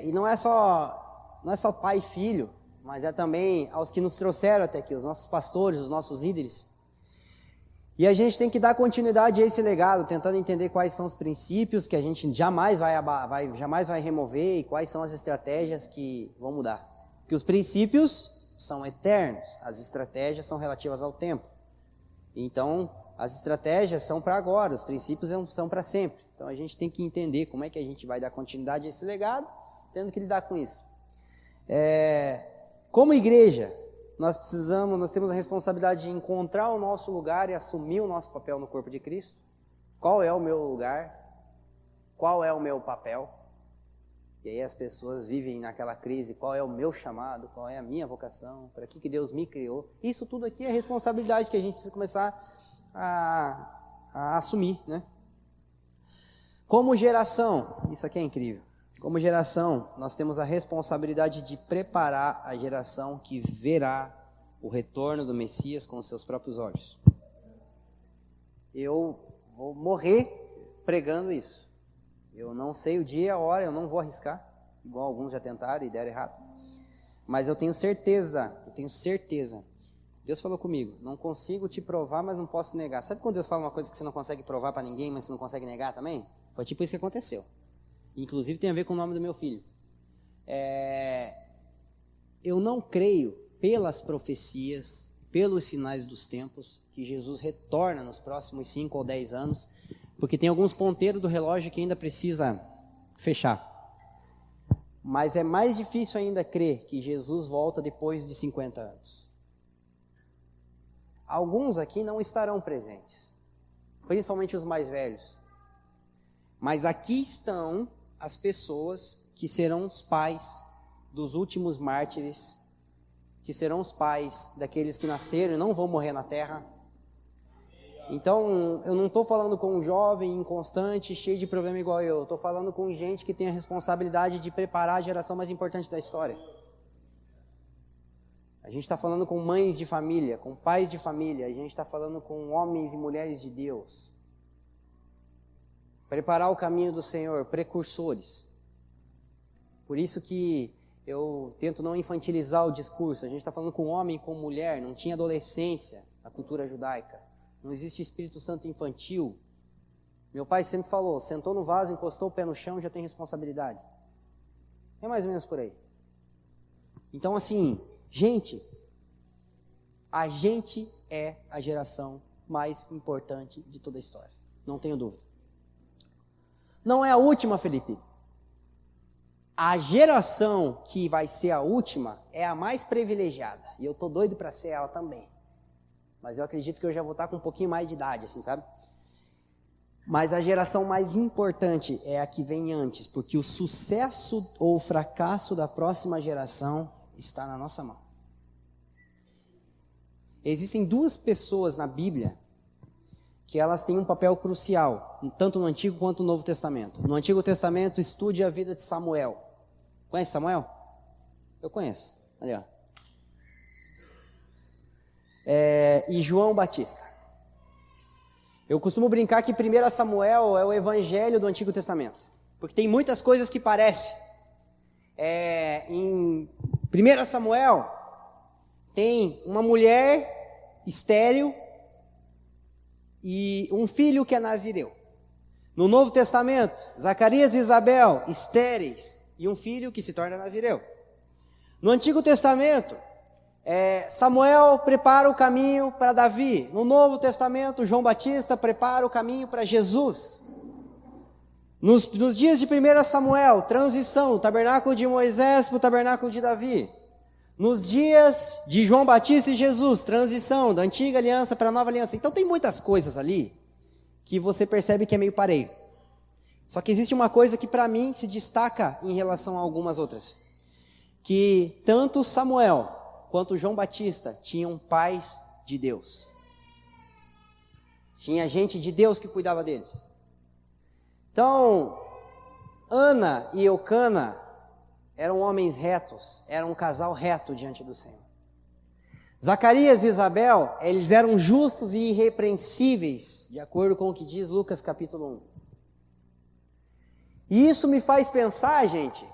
E não é só pai e filho, mas é também aos que nos trouxeram até aqui, os nossos pastores, os nossos líderes. E a gente tem que dar continuidade a esse legado, tentando entender quais são os princípios que a gente jamais vai remover e quais são as estratégias que vão mudar. Porque os princípios são eternos, as estratégias são relativas ao tempo. Então, as estratégias são para agora, os princípios são para sempre. Então, a gente tem que entender como é que a gente vai dar continuidade a esse legado, tendo que lidar com isso. Como igreja, nós temos a responsabilidade de encontrar o nosso lugar e assumir o nosso papel no corpo de Cristo. Qual é o meu lugar? Qual é o meu papel? E aí as pessoas vivem naquela crise, qual é o meu chamado, qual é a minha vocação, para que Deus me criou. Isso tudo aqui é responsabilidade que a gente precisa começar a assumir, né? Como geração, isso aqui é incrível. Como geração, nós temos a responsabilidade de preparar a geração que verá o retorno do Messias com os seus próprios olhos. Eu vou morrer pregando isso. Eu não sei o dia, a hora, eu não vou arriscar, igual alguns já tentaram e deram errado. Mas eu tenho certeza, Deus falou comigo, não consigo te provar, mas não posso negar. Sabe quando Deus fala uma coisa que você não consegue provar para ninguém, mas você não consegue negar também? Foi tipo isso que aconteceu. Inclusive tem a ver com o nome do meu filho. Eu não creio, pelas profecias, pelos sinais dos tempos, que Jesus retorna nos próximos 5 ou 10 anos, porque tem alguns ponteiros do relógio que ainda precisa fechar. Mas é mais difícil ainda crer que Jesus volta depois de 50 anos. Alguns aqui não estarão presentes, principalmente os mais velhos. Mas aqui estão as pessoas que serão os pais dos últimos mártires, que serão os pais daqueles que nasceram e não vão morrer na terra. Então, eu não estou falando com um jovem inconstante, cheio de problema igual eu. Estou falando com gente que tem a responsabilidade de preparar a geração mais importante da história. A gente está falando com mães de família, com pais de família. A gente está falando com homens e mulheres de Deus. Preparar o caminho do Senhor, precursores. Por isso que eu tento não infantilizar o discurso. A gente está falando com homem e com mulher, não tinha adolescência na cultura judaica. Não existe Espírito Santo infantil. Meu pai sempre falou, sentou no vaso, encostou o pé no chão, já tem responsabilidade. É mais ou menos por aí. Então assim, a gente é a geração mais importante de toda a história. Não tenho dúvida. Não é a última, Felipe. A geração que vai ser a última é a mais privilegiada. E eu tô doido para ser ela também. Mas eu acredito que eu já vou estar com um pouquinho mais de idade, assim, sabe? Mas a geração mais importante é a que vem antes, porque o sucesso ou o fracasso da próxima geração está na nossa mão. Existem duas pessoas na Bíblia que elas têm um papel crucial, tanto no Antigo quanto no Novo Testamento. No Antigo Testamento, estude a vida de Samuel. Conhece Samuel? Eu conheço. Ali, ó. E João Batista. Eu costumo brincar que 1 Samuel é o evangelho do Antigo Testamento, porque tem muitas coisas que parecem. Em 1 Samuel, tem uma mulher estéril e um filho que é nazireu. No Novo Testamento, Zacarias e Isabel, estéreis, e um filho que se torna nazireu. No Antigo Testamento, Samuel prepara o caminho para Davi. No Novo Testamento, João Batista prepara o caminho para Jesus. Nos dias de 1 Samuel, transição, do tabernáculo de Moisés para o tabernáculo de Davi. Nos dias de João Batista e Jesus, transição da antiga aliança para a nova aliança. Então tem muitas coisas ali que você percebe que é meio pareio. Só que existe uma coisa que para mim se destaca em relação a algumas outras. Que tanto Samuel quanto João Batista tinham pais de Deus. Tinha gente de Deus que cuidava deles. Então, Ana e Eucana eram homens retos, eram um casal reto diante do Senhor. Zacarias e Isabel, eles eram justos e irrepreensíveis, de acordo com o que diz Lucas capítulo 1. E isso me faz pensar, gente,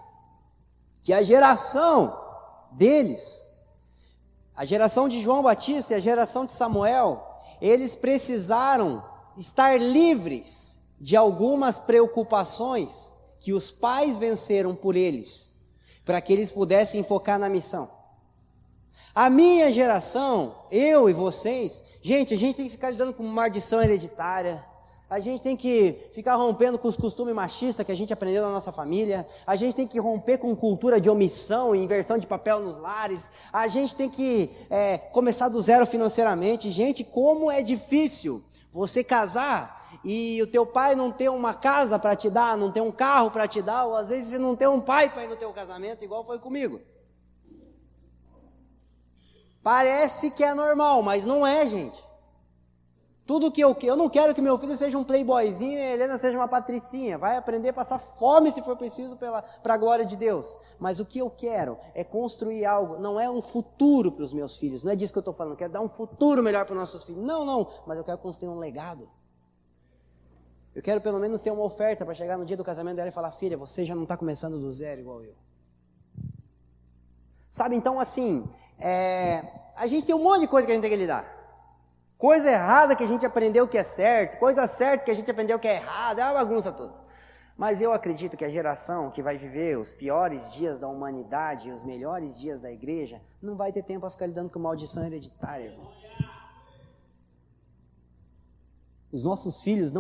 que a geração deles, a geração de João Batista e a geração de Samuel, eles precisaram estar livres de algumas preocupações que os pais venceram por eles, para que eles pudessem focar na missão. A minha geração, eu e vocês, gente, a gente tem que ficar lidando com maldição hereditária, a gente tem que ficar rompendo com os costumes machistas que a gente aprendeu na nossa família, a gente tem que romper com cultura de omissão e inversão de papel nos lares, a gente tem que começar do zero financeiramente. Gente, como é difícil você casar e o teu pai não ter uma casa para te dar, não ter um carro para te dar, ou às vezes você não ter um pai para ir no teu casamento, igual foi comigo. Parece que é normal, mas não é, gente. Tudo que eu não quero que meu filho seja um playboyzinho e a Helena seja uma patricinha. Vai aprender a passar fome se for preciso para a glória de Deus. Mas o que eu quero é construir algo, não é um futuro para os meus filhos. Não é disso que eu estou falando, eu quero dar um futuro melhor para os nossos filhos. Não, mas eu quero construir um legado. Eu quero pelo menos ter uma oferta para chegar no dia do casamento dela e falar: filha, você já não está começando do zero igual eu. Sabe, então assim, a gente tem um monte de coisa que a gente tem que lidar. Coisa errada que a gente aprendeu que é certo, coisa certa que a gente aprendeu que é errada, é uma bagunça toda. Mas eu acredito que a geração que vai viver os piores dias da humanidade e os melhores dias da igreja, não vai ter tempo para ficar lidando com maldição hereditária, irmão. Os nossos filhos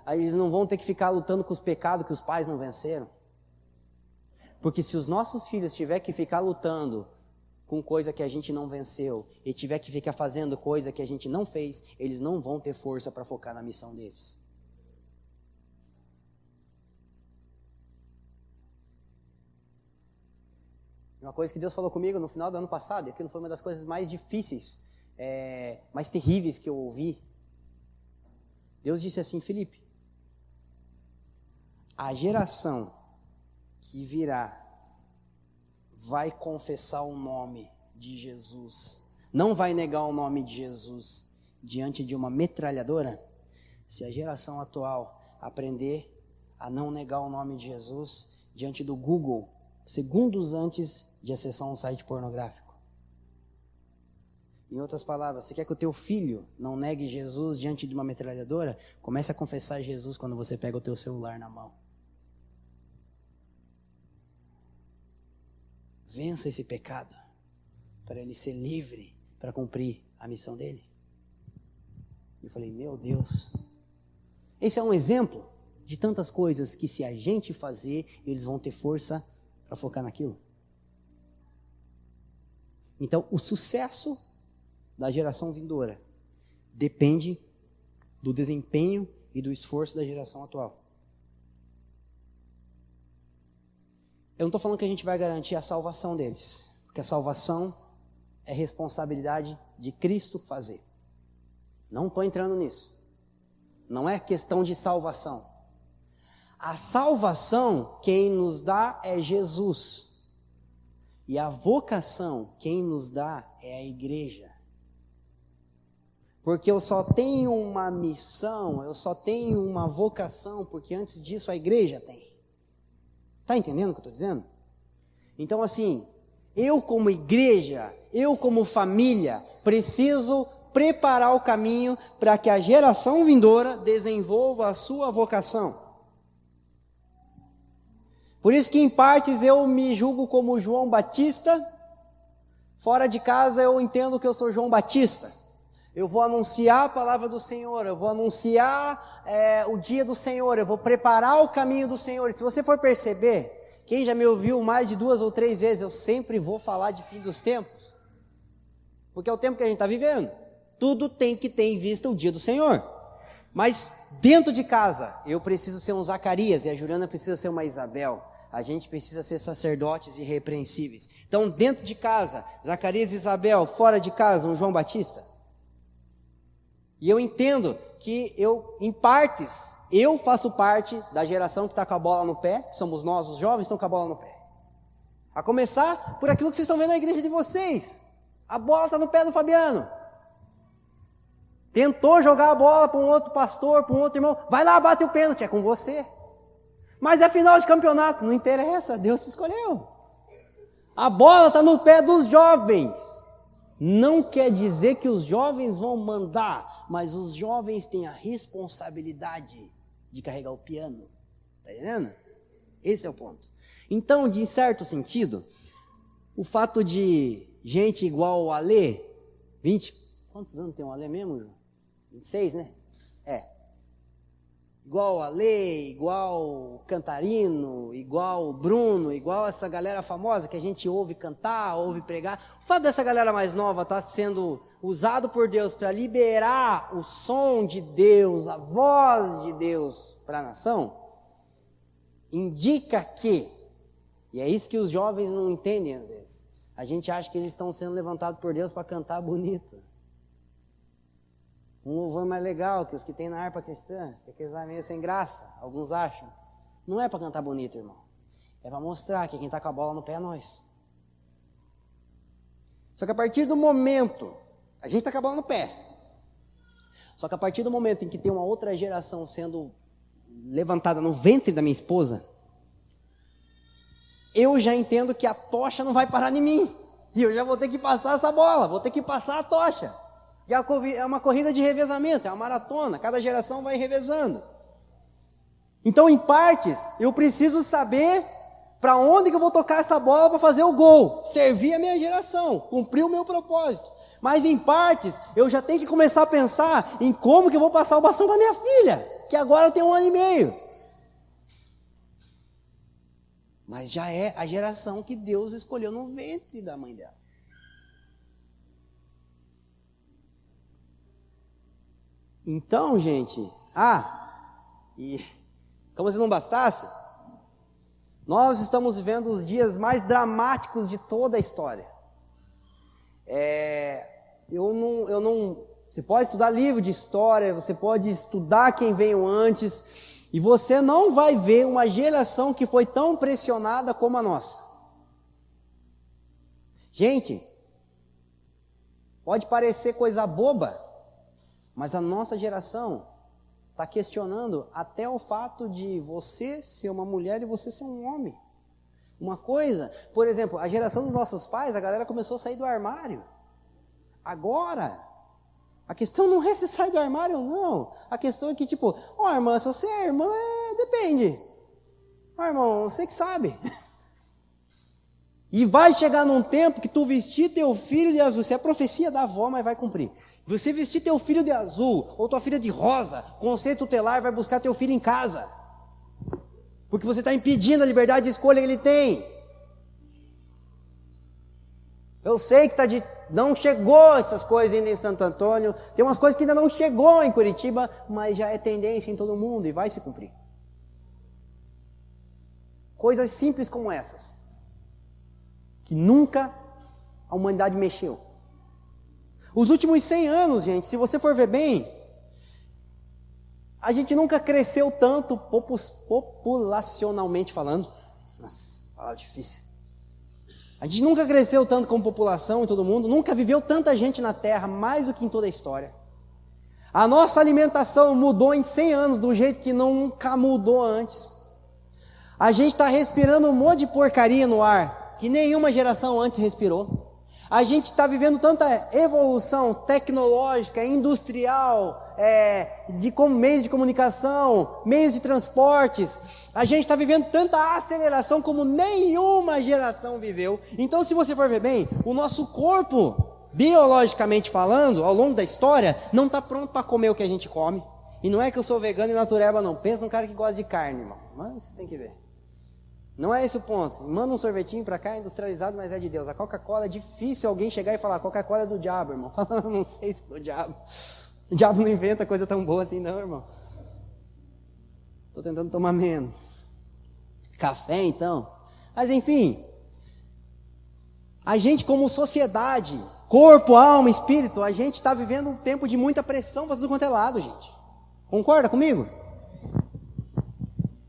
eles não vão ter que ficar lutando com os pecados que os pais não venceram. Porque se os nossos filhos tiverem que ficar lutando com coisa que a gente não venceu e tiver que ficar fazendo coisa que a gente não fez, eles não vão ter força para focar na missão deles. Uma coisa que Deus falou comigo no final do ano passado, e aquilo foi uma das coisas mais difíceis, mais terríveis que eu ouvi. Deus disse assim: Felipe, a geração que virá vai confessar o nome de Jesus, não vai negar o nome de Jesus diante de uma metralhadora. Se a geração atual aprender a não negar o nome de Jesus diante do Google, segundos antes de acessar um site pornográfico. Em outras palavras, você quer que o teu filho não negue Jesus diante de uma metralhadora? Comece a confessar Jesus quando você pega o teu celular na mão. Vença esse pecado, para ele ser livre, para cumprir a missão dele. Eu falei: meu Deus, esse é um exemplo de tantas coisas que se a gente fazer, eles vão ter força para focar naquilo. Então, o sucesso da geração vindoura depende do desempenho e do esforço da geração atual. Eu não estou falando que a gente vai garantir a salvação deles, porque a salvação é responsabilidade de Cristo fazer. Não estou entrando nisso. Não é questão de salvação. A salvação, quem nos dá é Jesus. E a vocação, quem nos dá é a igreja. Porque eu só tenho uma missão, eu só tenho uma vocação, porque antes disso a igreja tem. Está entendendo o que eu estou dizendo? Então assim, eu como igreja, eu como família, preciso preparar o caminho para que a geração vindoura desenvolva a sua vocação. Por isso que em partes eu me julgo como João Batista, fora de casa eu entendo que eu sou João Batista. Eu vou anunciar a palavra do Senhor, eu vou anunciar o dia do Senhor, eu vou preparar o caminho do Senhor. E se você for perceber, quem já me ouviu mais de 2 ou 3 vezes, eu sempre vou falar de fim dos tempos. Porque é o tempo que a gente está vivendo. Tudo tem que ter em vista o dia do Senhor. Mas dentro de casa, eu preciso ser um Zacarias e a Juliana precisa ser uma Isabel. A gente precisa ser sacerdotes irrepreensíveis. Então, dentro de casa, Zacarias e Isabel, fora de casa, um João Batista. E eu entendo que em partes, eu faço parte da geração que está com a bola no pé, que somos nós, os jovens, estão com a bola no pé. A começar por aquilo que vocês estão vendo na igreja de vocês. A bola está no pé do Fabiano. Tentou jogar a bola para um outro pastor, para um outro irmão. Vai lá, bate o pênalti, é com você. Mas é final de campeonato, não interessa, Deus se escolheu. A bola está no pé dos jovens. Não quer dizer que os jovens vão mandar, mas os jovens têm a responsabilidade de carregar o piano. Está entendendo? Esse é o ponto. Então, de certo sentido, o fato de gente igual o Alê, 20, quantos anos tem o Alê mesmo, João? 26, né? Igual o Alê, igual o Cantarino, igual o Bruno, igual essa galera famosa que a gente ouve cantar, ouve pregar. O fato dessa galera mais nova estar sendo usado por Deus para liberar o som de Deus, a voz de Deus para a nação, indica que, e é isso que os jovens não entendem às vezes, a gente acha que eles estão sendo levantados por Deus para cantar bonito. Um louvor mais legal que os que tem na harpa cristã, que aqueles lá meio sem graça, alguns acham. Não é para cantar bonito, irmão. É para mostrar que quem está com a bola no pé é nós. Só que a partir do momento, a gente está com a bola no pé. Só que a partir do momento em que tem uma outra geração sendo levantada no ventre da minha esposa, eu já entendo que a tocha não vai parar em mim. E eu já vou ter que passar essa bola, vou ter que passar a tocha. É uma corrida de revezamento, é uma maratona, cada geração vai revezando. Então, em partes, eu preciso saber para onde que eu vou tocar essa bola para fazer o gol, servir a minha geração, cumprir o meu propósito. Mas em partes, eu já tenho que começar a pensar em como que eu vou passar o bastão para minha filha, que agora tem 1 ano e meio. Mas já é a geração que Deus escolheu no ventre da mãe dela. Então, gente, e como se não bastasse, nós estamos vivendo os dias mais dramáticos de toda a história. Você pode estudar livro de história, você pode estudar quem veio antes, e você não vai ver uma geração que foi tão pressionada como a nossa. Gente, pode parecer coisa boba, mas a nossa geração está questionando até o fato de você ser uma mulher e você ser um homem. Uma coisa, por exemplo, a geração dos nossos pais, a galera começou a sair do armário. Agora, a questão não é se sai do armário ou não. A questão é que, tipo, irmã, se você é irmã, depende. Irmão, você que sabe. E vai chegar num tempo que tu vestir teu filho de azul, isso é a profecia da avó, mas vai cumprir. Você vestir teu filho de azul, ou tua filha de rosa, conselho tutelar vai buscar teu filho em casa. Porque você está impedindo a liberdade de escolha que ele tem. Eu sei que não chegou essas coisas ainda em Santo Antônio, tem umas coisas que ainda não chegou em Curitiba, mas já é tendência em todo mundo e vai se cumprir. Coisas simples como essas, que nunca a humanidade mexeu. Os últimos 100 anos, gente, se você for ver bem, a gente nunca cresceu tanto populacionalmente falando. Nossa, palavra difícil. A gente nunca cresceu tanto como população em todo mundo, nunca viveu tanta gente na Terra, mais do que em toda a história. A nossa alimentação mudou em 100 anos de um jeito que nunca mudou antes. A gente está respirando um monte de porcaria no ar, que nenhuma geração antes respirou. A gente está vivendo tanta evolução tecnológica, industrial, de meios de comunicação, meios de transportes. A gente está vivendo tanta aceleração como nenhuma geração viveu. Então, se você for ver bem, o nosso corpo, biologicamente falando, ao longo da história, não está pronto para comer o que a gente come. E não é que eu sou vegano e natureba, não. Pensa um cara que gosta de carne, irmão. Mas você tem que ver. Não é esse o ponto. Manda um sorvetinho pra cá, industrializado, mas é de Deus. A Coca-Cola é difícil alguém chegar e falar, Coca-Cola é do diabo, irmão. Fala, não sei se é do diabo. O diabo não inventa coisa tão boa assim não, irmão. Estou tentando tomar menos. Café, então. Mas enfim, a gente como sociedade, corpo, alma, espírito, a gente está vivendo um tempo de muita pressão para tudo quanto é lado, gente. Concorda comigo?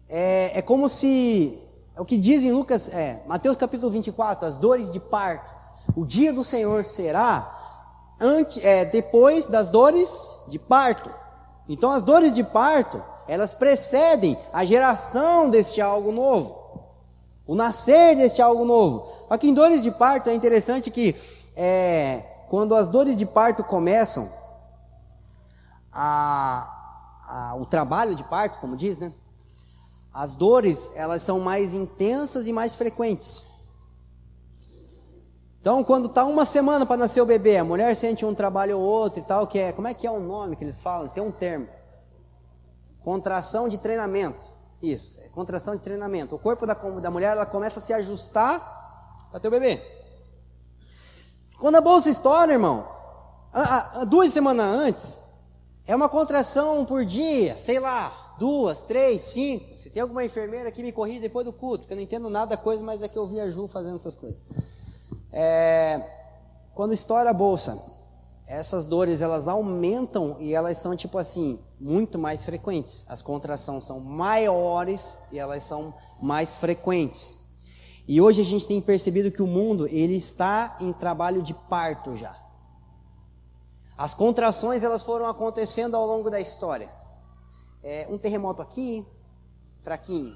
É como se, é o que diz em Lucas, Mateus capítulo 24, as dores de parto. O dia do Senhor será depois das dores de parto. Então as dores de parto, elas precedem a geração deste algo novo, o nascer deste algo novo. Aqui em dores de parto é interessante que quando as dores de parto começam, o trabalho de parto, como diz, né? As dores, elas são mais intensas e mais frequentes. Então, quando está uma semana para nascer o bebê, a mulher sente um trabalho ou outro e tal, como é que é o nome que eles falam? Tem um termo. Contração de treinamento. Isso, contração de treinamento. O corpo da mulher, ela começa a se ajustar para ter o bebê. Quando a bolsa estoura, irmão, 2 semanas antes, é uma contração por dia, sei lá, 2, 3, 5. Se tem alguma enfermeira aqui, me corrige depois do culto, porque eu não entendo nada da coisa, mas é que eu vi a Ju fazendo essas coisas. Quando estoura a bolsa, essas dores, elas aumentam e elas são, tipo assim, muito mais frequentes. As contrações são maiores e elas são mais frequentes. E hoje a gente tem percebido que o mundo, ele está em trabalho de parto já. As contrações, elas foram acontecendo ao longo da história. Um terremoto aqui, fraquinho.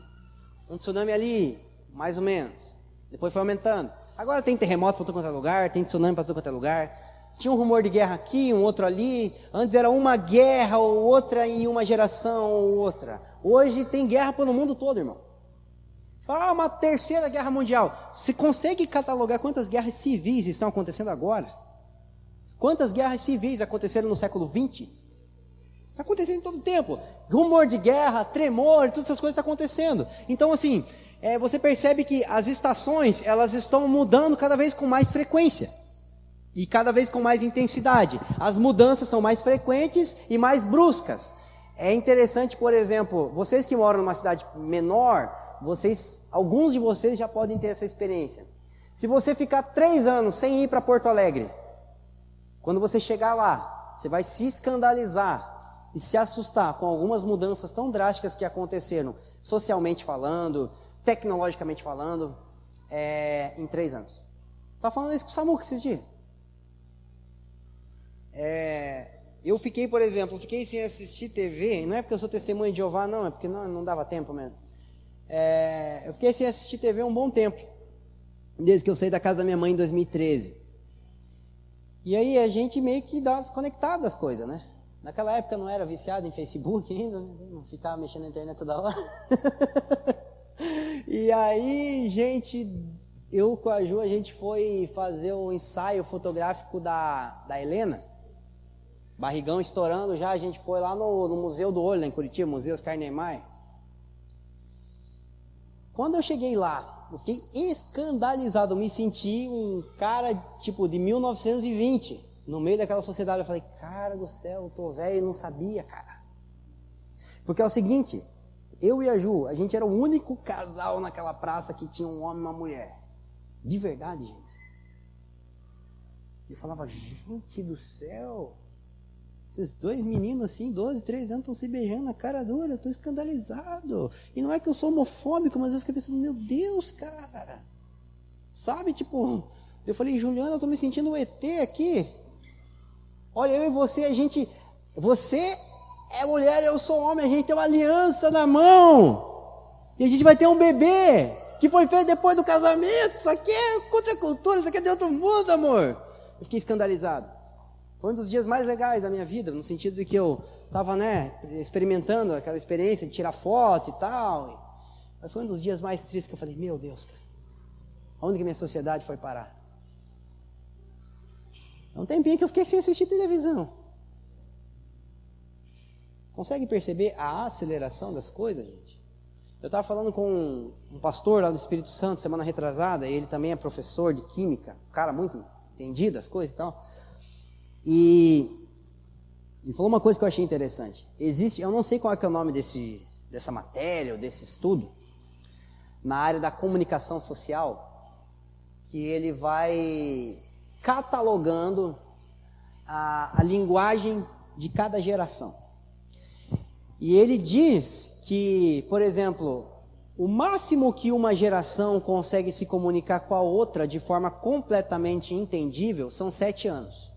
Um tsunami ali, mais ou menos. Depois foi aumentando. Agora tem terremoto para todo quanto é lugar, tem tsunami para todo quanto é lugar. Tinha um rumor de guerra aqui, um outro ali. Antes era uma guerra ou outra em uma geração ou outra. Hoje tem guerra pelo mundo todo, irmão. Fala, uma terceira guerra mundial. Você consegue catalogar quantas guerras civis estão acontecendo agora? Quantas guerras civis aconteceram no século XX? Está acontecendo em todo o tempo. Rumor de guerra, tremor, todas essas coisas estão acontecendo. Então, assim, você percebe que as estações, elas estão mudando cada vez com mais frequência. E cada vez com mais intensidade. As mudanças são mais frequentes e mais bruscas. É interessante, por exemplo, vocês que moram numa cidade menor, alguns de vocês já podem ter essa experiência. Se você ficar 3 anos sem ir para Porto Alegre, quando você chegar lá, você vai se escandalizar e se assustar com algumas mudanças tão drásticas que aconteceram, socialmente falando, tecnologicamente falando, em 3 anos. Estava falando isso com o Samuca esses dias. Eu fiquei, por exemplo, sem assistir TV, não é porque eu sou testemunha de Jeová, não, é porque não dava tempo mesmo. Eu fiquei sem assistir TV um bom tempo, desde que eu saí da casa da minha mãe em 2013. E aí a gente meio que dá uma desconectada das coisas, né? Naquela época não era viciado em Facebook ainda, não ficava mexendo na internet toda hora. E aí, eu com a Ju, a gente foi fazer o ensaio fotográfico da Helena. Barrigão estourando já, a gente foi lá no Museu do Olho, lá em Curitiba, Museu Oscar Niemeyer. Quando eu cheguei lá, eu fiquei escandalizado, eu me senti um cara tipo de 1920, no meio daquela sociedade. Eu falei, cara do céu, eu tô velho e não sabia, cara. Porque é o seguinte, eu e a Ju, a gente era o único casal naquela praça que tinha um homem e uma mulher. De verdade, gente. Eu falava, gente do céu, esses 2 meninos assim, 12, 13 anos, estão se beijando na cara dura, eu estou escandalizado. E não é que eu sou homofóbico, mas eu fiquei pensando, meu Deus, cara. Sabe, tipo, eu falei, Juliana, eu estou me sentindo um ET aqui. Olha, eu e você, você é mulher, eu sou homem, a gente tem uma aliança na mão. E a gente vai ter um bebê, que foi feito depois do casamento. Isso aqui é contra a cultura, isso aqui é de outro mundo, amor. Eu fiquei escandalizado. Foi um dos dias mais legais da minha vida, no sentido de que eu estava, experimentando aquela experiência de tirar foto e tal. Mas foi um dos dias mais tristes que eu falei, meu Deus, cara, onde que minha sociedade foi parar? É um tempinho que eu fiquei sem assistir televisão. Consegue perceber a aceleração das coisas, gente? Eu estava falando com um pastor lá do Espírito Santo, semana retrasada, ele também é professor de química, um cara muito entendido das coisas e tal. E Ele falou uma coisa que eu achei interessante. Existe, eu não sei qual é, que é o nome dessa matéria, ou desse estudo, na área da comunicação social, que ele vai catalogando a linguagem de cada geração. E ele diz que, por exemplo, o máximo que uma geração consegue se comunicar com a outra de forma completamente entendível são 7 anos.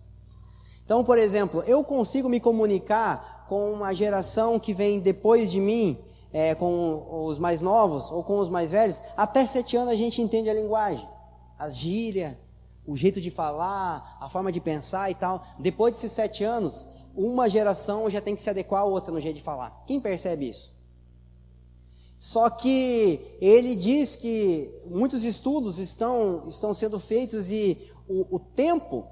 Então, por exemplo, eu consigo me comunicar com uma geração que vem depois de mim, com os mais novos ou com os mais velhos, até 7 anos a gente entende a linguagem, as gírias, o jeito de falar, a forma de pensar e tal. Depois desses 7 anos, uma geração já tem que se adequar à outra no jeito de falar. Quem percebe isso? Só que ele diz que muitos estudos estão sendo feitos e o tempo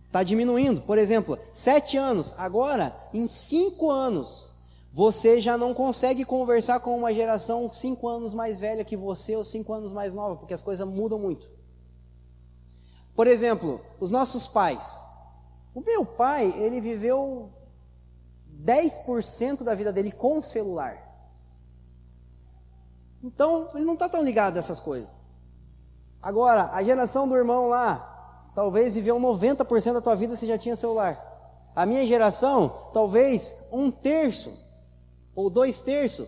está diminuindo. Por exemplo, 7 anos, agora em 5 anos, você já não consegue conversar com uma geração 5 anos mais velha que você ou 5 anos mais nova, porque as coisas mudam muito. Por exemplo, os nossos pais. O meu pai, ele viveu 10% da vida dele com celular. Então, ele não está tão ligado a essas coisas. Agora, a geração do irmão lá, talvez viveu 90% da tua vida se já tinha celular. A minha geração, talvez 1/3 ou 2/3,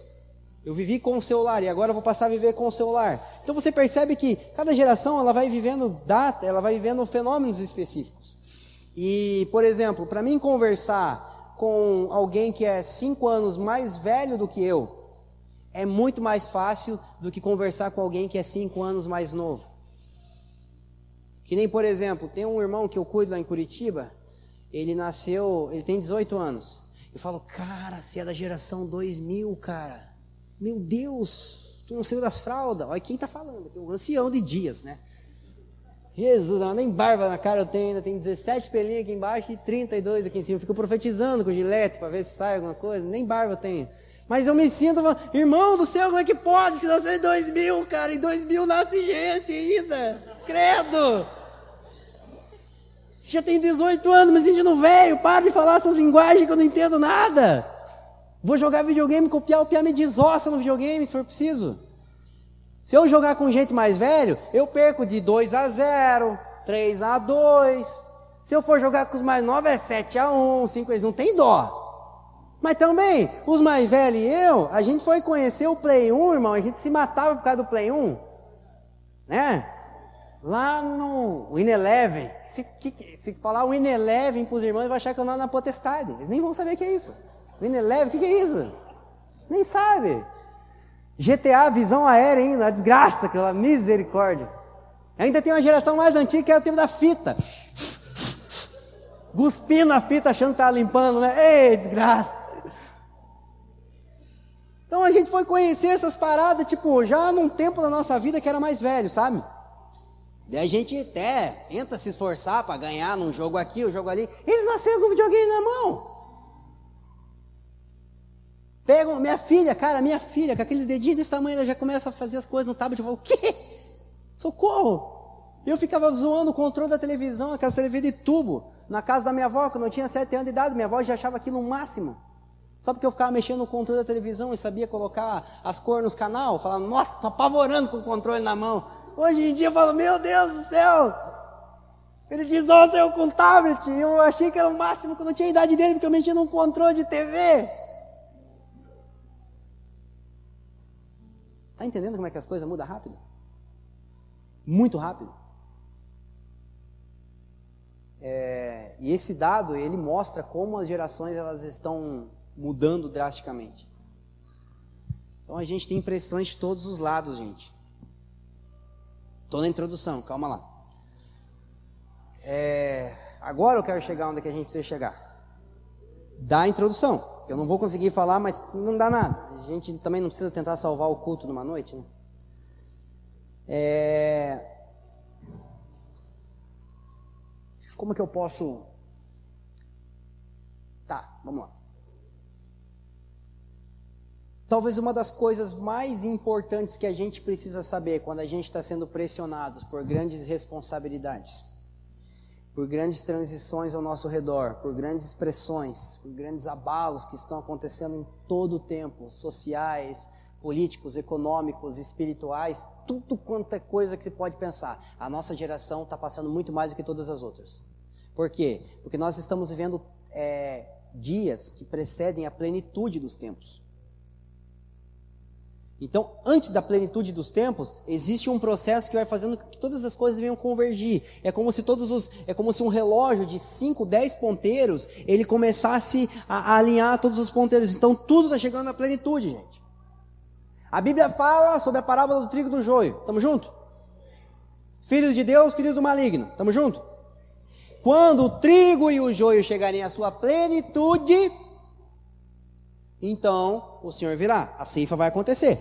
eu vivi com o celular e agora eu vou passar a viver com o celular. Então você percebe que cada geração ela vai vivendo ela vai vivendo fenômenos específicos. E, por exemplo, para mim conversar com alguém que é 5 anos mais velho do que eu, é muito mais fácil do que conversar com alguém que é 5 anos mais novo. Que nem, por exemplo, tem um irmão que eu cuido lá em Curitiba, ele tem 18 anos. Eu falo, cara, você é da geração 2000, cara. Meu Deus, tu não saiu das fraldas. Olha quem está falando, o ancião de dias, né? Jesus, nem barba na cara eu tenho ainda, tem 17 pelinhos aqui embaixo e 32 aqui em cima. Eu fico profetizando com o gilete para ver se sai alguma coisa, nem barba eu tenho. Mas eu me sinto, irmão do céu, como é que pode? Se nasceu em 2000, cara, em 2000 nasce gente ainda, credo! Você já tem 18 anos, me sentindo velho, para de falar essas linguagens que eu não entendo nada. Vou jogar videogame, copiar, o piá me desossa no videogame, se for preciso. Se eu jogar com gente mais velho, eu perco de 2-0, 3-2. Se eu for jogar com os mais novos, é 7-1, 5-1, não tem dó. Mas também, os mais velhos e eu, a gente foi conhecer o Play 1, irmão, a gente se matava por causa do Play 1, né? Lá no Win Eleven, se falar Win Eleven para os irmãos, vão achar que eu não na potestade, eles nem vão saber o que é isso. Win Eleven, o que é isso? Nem sabe. GTA, visão aérea ainda, a desgraça, aquela misericórdia. Ainda tem uma geração mais antiga que é o tempo da fita. Cuspindo a fita, achando que tá limpando, né? Ei, desgraça. Então a gente foi conhecer essas paradas, tipo, já num tempo da nossa vida que era mais velho, sabe? E a gente até tenta se esforçar para ganhar num jogo aqui, um jogo ali. Eles nasceram com o videogame na mão. Pegam minha filha, com aqueles dedinhos desse tamanho, ela já começa a fazer as coisas no tablet. Eu falo, o quê? Socorro! Eu ficava zoando o controle da televisão, aquela televisão de tubo, na casa da minha avó, quando eu tinha 7 anos de idade. Minha avó já achava aquilo o máximo. Só porque eu ficava mexendo no controle da televisão e sabia colocar as cores nos canal, falava, nossa, tô apavorando com o controle na mão. Hoje em dia eu falo, meu Deus do céu! Ele desossa eu com o tablet, eu achei que era o máximo, que eu não tinha a idade dele, porque eu mexia num controle de TV. Está entendendo como é que as coisas mudam rápido? Muito rápido. E esse dado, ele mostra como as gerações elas estão mudando drasticamente. Então a gente tem impressões de todos os lados, gente. Estou na introdução, calma lá. Agora eu quero chegar onde que a gente precisa chegar. Da introdução. Eu não vou conseguir falar, mas não dá nada. A gente também não precisa tentar salvar o culto numa noite, né? Como que eu posso... Tá, vamos lá. Talvez uma das coisas mais importantes que a gente precisa saber quando a gente está sendo pressionados por grandes responsabilidades por grandes transições ao nosso redor, por grandes pressões, por grandes abalos que estão acontecendo em todo o tempo, sociais, políticos, econômicos, espirituais, tudo quanto é coisa que se pode pensar. A nossa geração está passando muito mais do que todas as outras. Por quê? Porque nós estamos vivendo dias que precedem a plenitude dos tempos. Então, antes da plenitude dos tempos, existe um processo que vai fazendo com que todas as coisas venham convergir. É como se um relógio de 5, 10 ponteiros, ele começasse a alinhar todos os ponteiros. Então, tudo está chegando na plenitude, gente. A Bíblia fala sobre a parábola do trigo e do joio. Estamos juntos? Filhos de Deus, filhos do maligno. Estamos juntos? Quando o trigo e o joio chegarem à sua plenitude, então o Senhor virá, a ceifa vai acontecer.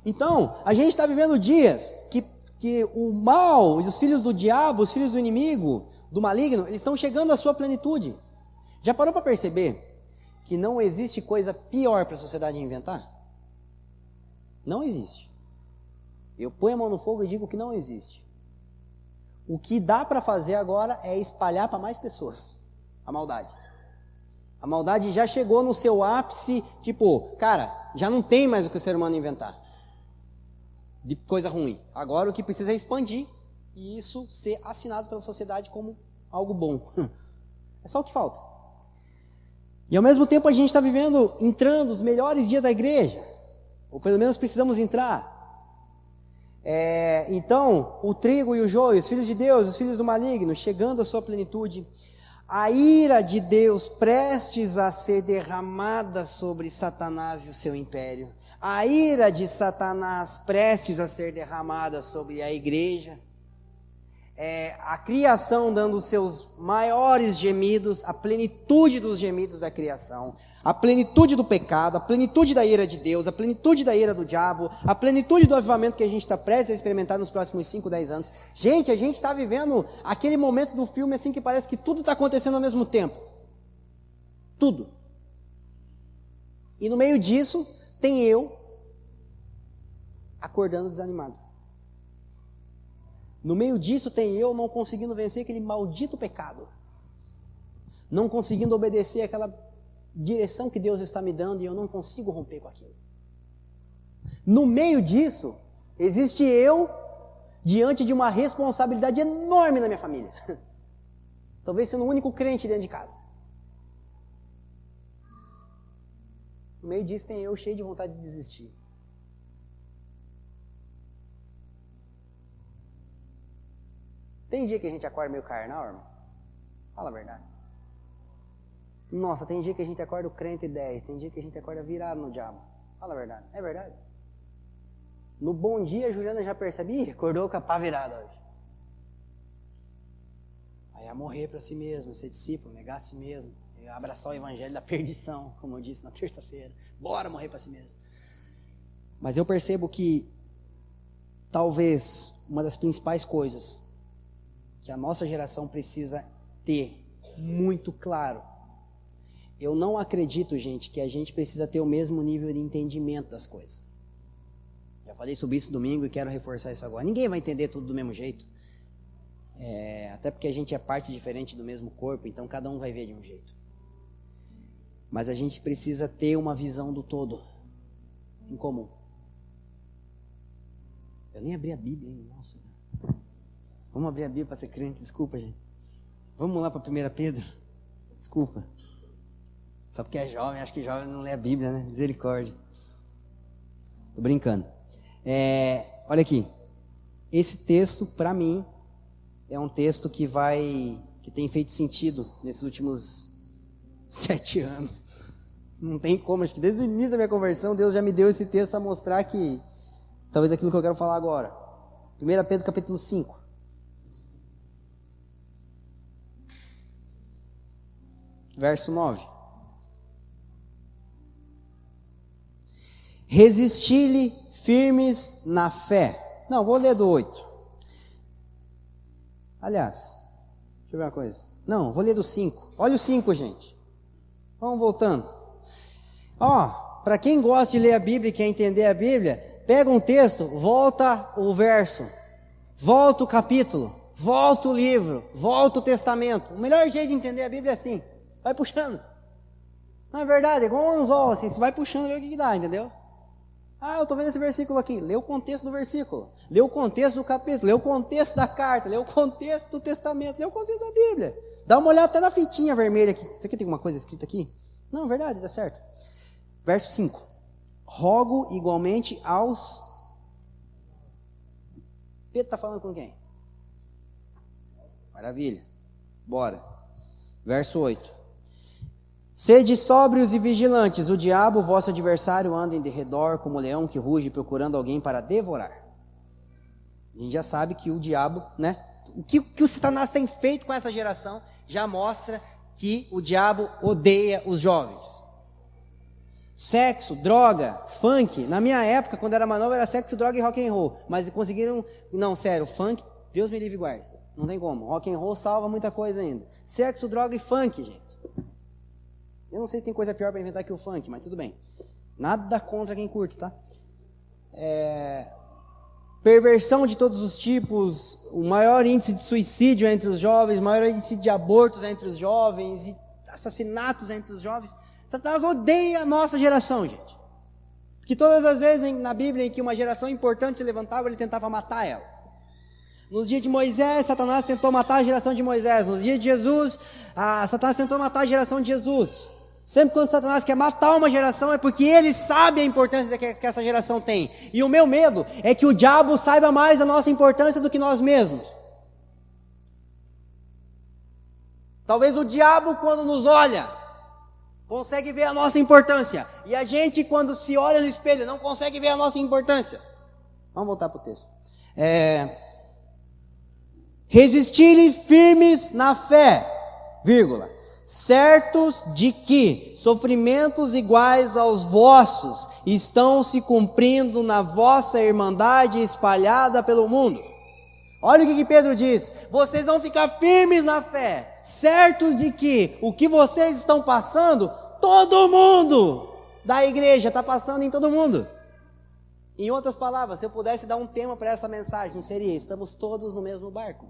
Então, a gente está vivendo dias que o mal, os filhos do diabo, os filhos do inimigo, do maligno, eles estão chegando à sua plenitude. Já parou para perceber que não existe coisa pior para a sociedade inventar? Não existe. Eu ponho a mão no fogo e digo que não existe. O que dá para fazer agora é espalhar para mais pessoas a maldade. A maldade já chegou no seu ápice, tipo, cara, já não tem mais o que o ser humano inventar de coisa ruim. Agora o que precisa é expandir e isso ser assinado pela sociedade como algo bom. É só o que falta. E ao mesmo tempo a gente está entrando os melhores dias da igreja, ou pelo menos precisamos entrar. Então, o trigo e o joio, os filhos de Deus, os filhos do maligno, chegando à sua plenitude, a ira de Deus prestes a ser derramada sobre Satanás e o seu império, a ira de Satanás prestes a ser derramada sobre a igreja, a criação dando os seus maiores gemidos, a plenitude dos gemidos da criação, a plenitude do pecado, a plenitude da ira de Deus, a plenitude da ira do diabo, a plenitude do avivamento que a gente está prestes a experimentar nos próximos 5, 10 anos. Gente, a gente está vivendo aquele momento do filme assim que parece que tudo está acontecendo ao mesmo tempo. Tudo. E no meio disso, tem eu acordando desanimado. No meio disso tem eu não conseguindo vencer aquele maldito pecado. Não conseguindo obedecer aquela direção que Deus está me dando e eu não consigo romper com aquilo. No meio disso, existe eu diante de uma responsabilidade enorme na minha família. Talvez sendo o único crente dentro de casa. No meio disso tem eu cheio de vontade de desistir. Tem dia que a gente acorda meio carnal, irmão? Fala a verdade. Nossa, tem dia que a gente acorda o crente 10, tem dia que a gente acorda virado no diabo. Fala a verdade. É verdade? No bom dia, a Juliana já percebe, acordou com a pá virada hoje. Aí é morrer para si mesmo, ser discípulo, negar a si mesmo, abraçar o evangelho da perdição, como eu disse na terça-feira. Bora morrer para si mesmo. Mas eu percebo que talvez uma das principais coisas que a nossa geração precisa ter muito claro. Eu não acredito, gente, que a gente precisa ter o mesmo nível de entendimento das coisas. Já falei sobre isso domingo e quero reforçar isso agora. Ninguém vai entender tudo do mesmo jeito. Até porque a gente é parte diferente do mesmo corpo, então cada um vai ver de um jeito. Mas a gente precisa ter uma visão do todo em comum. Eu nem abri a Bíblia ainda, nossa. Vamos abrir a Bíblia para ser crente, desculpa, gente. Vamos lá para 1 Pedro. Desculpa. Só porque é jovem, acho que jovem não lê a Bíblia, né? Misericórdia. Tô brincando. Olha aqui. Esse texto, para mim, é um texto que tem feito sentido nesses últimos 7 anos. Não tem como, acho que desde o início da minha conversão, Deus já me deu esse texto a mostrar que, talvez aquilo que eu quero falar agora. 1 Pedro capítulo 5. Verso 9. Resisti-lhe firmes na fé. Não, vou ler do 8. Aliás, deixa eu ver uma coisa. Não, vou ler do 5. Olha o 5, gente. Vamos voltando. Para quem gosta de ler a Bíblia e quer entender a Bíblia, pega um texto, volta o verso, volta o capítulo, volta o livro, volta o testamento. O melhor jeito de entender a Bíblia é assim, vai puxando. Na verdade, é igual um anzol, assim, você vai puxando e vê o que dá, entendeu? Ah, eu estou vendo esse versículo aqui, lê o contexto do versículo, lê o contexto do capítulo, lê o contexto da carta, lê o contexto do testamento, lê o contexto da Bíblia. Dá uma olhada até na fitinha vermelha aqui. Isso aqui tem alguma coisa escrita aqui? Não, verdade, dá certo. Verso 5. Rogo igualmente aos... Pedro está falando com quem? Maravilha. Bora. Verso 8. Sede sóbrios e vigilantes, o diabo, vosso adversário, anda em derredor como leão que ruge, procurando alguém para devorar. A gente já sabe que o diabo, né? O que o Satanás tem feito com essa geração já mostra que o diabo odeia os jovens. Sexo, droga, funk. Na minha época, quando era mais novo, era sexo, droga e rock and roll. Mas conseguiram... Não, sério, funk, Deus me livre e guarde. Não tem como. Rock and roll salva muita coisa ainda. Sexo, droga e funk, gente. Eu não sei se tem coisa pior para inventar que o funk, mas tudo bem. Nada contra quem curte, tá? Perversão de todos os tipos, o maior índice de suicídio entre os jovens, o maior índice de abortos entre os jovens, e assassinatos entre os jovens. Satanás odeia a nossa geração, gente. Porque todas as vezes na Bíblia em que uma geração importante se levantava, ele tentava matar ela. Nos dias de Moisés, Satanás tentou matar a geração de Moisés. Nos dias de Jesus, Satanás tentou matar a geração de Jesus. Sempre quando Satanás quer matar uma geração é porque ele sabe a importância que essa geração tem. E o meu medo é que o diabo saiba mais a nossa importância do que nós mesmos. Talvez o diabo, quando nos olha, consegue ver a nossa importância. E a gente, quando se olha no espelho, não consegue ver a nossa importância. Vamos voltar para o texto. Resistirem firmes na fé, vírgula. Certos de que sofrimentos iguais aos vossos estão se cumprindo na vossa irmandade espalhada pelo mundo. Olha o que Pedro diz: vocês vão ficar firmes na fé, certos de que o que vocês estão passando, todo mundo da igreja está passando em todo mundo. Em outras palavras, se eu pudesse dar um tema para essa mensagem, seria: estamos todos no mesmo barco.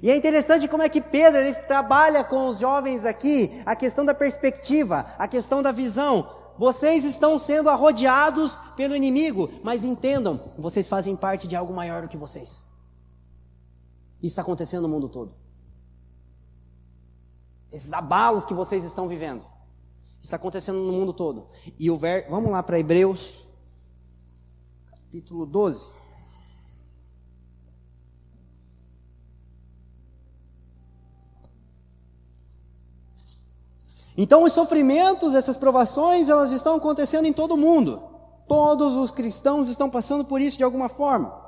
E é interessante como é que Pedro ele trabalha com os jovens aqui a questão da perspectiva, a questão da visão. Vocês estão sendo arrodeados pelo inimigo, mas entendam, vocês fazem parte de algo maior do que vocês. Isso está acontecendo no mundo todo. Esses abalos que vocês estão vivendo, está acontecendo no mundo todo. E vamos lá para Hebreus, capítulo 12. Então os sofrimentos, essas provações, elas estão acontecendo em todo mundo. Todos os cristãos estão passando por isso de alguma forma.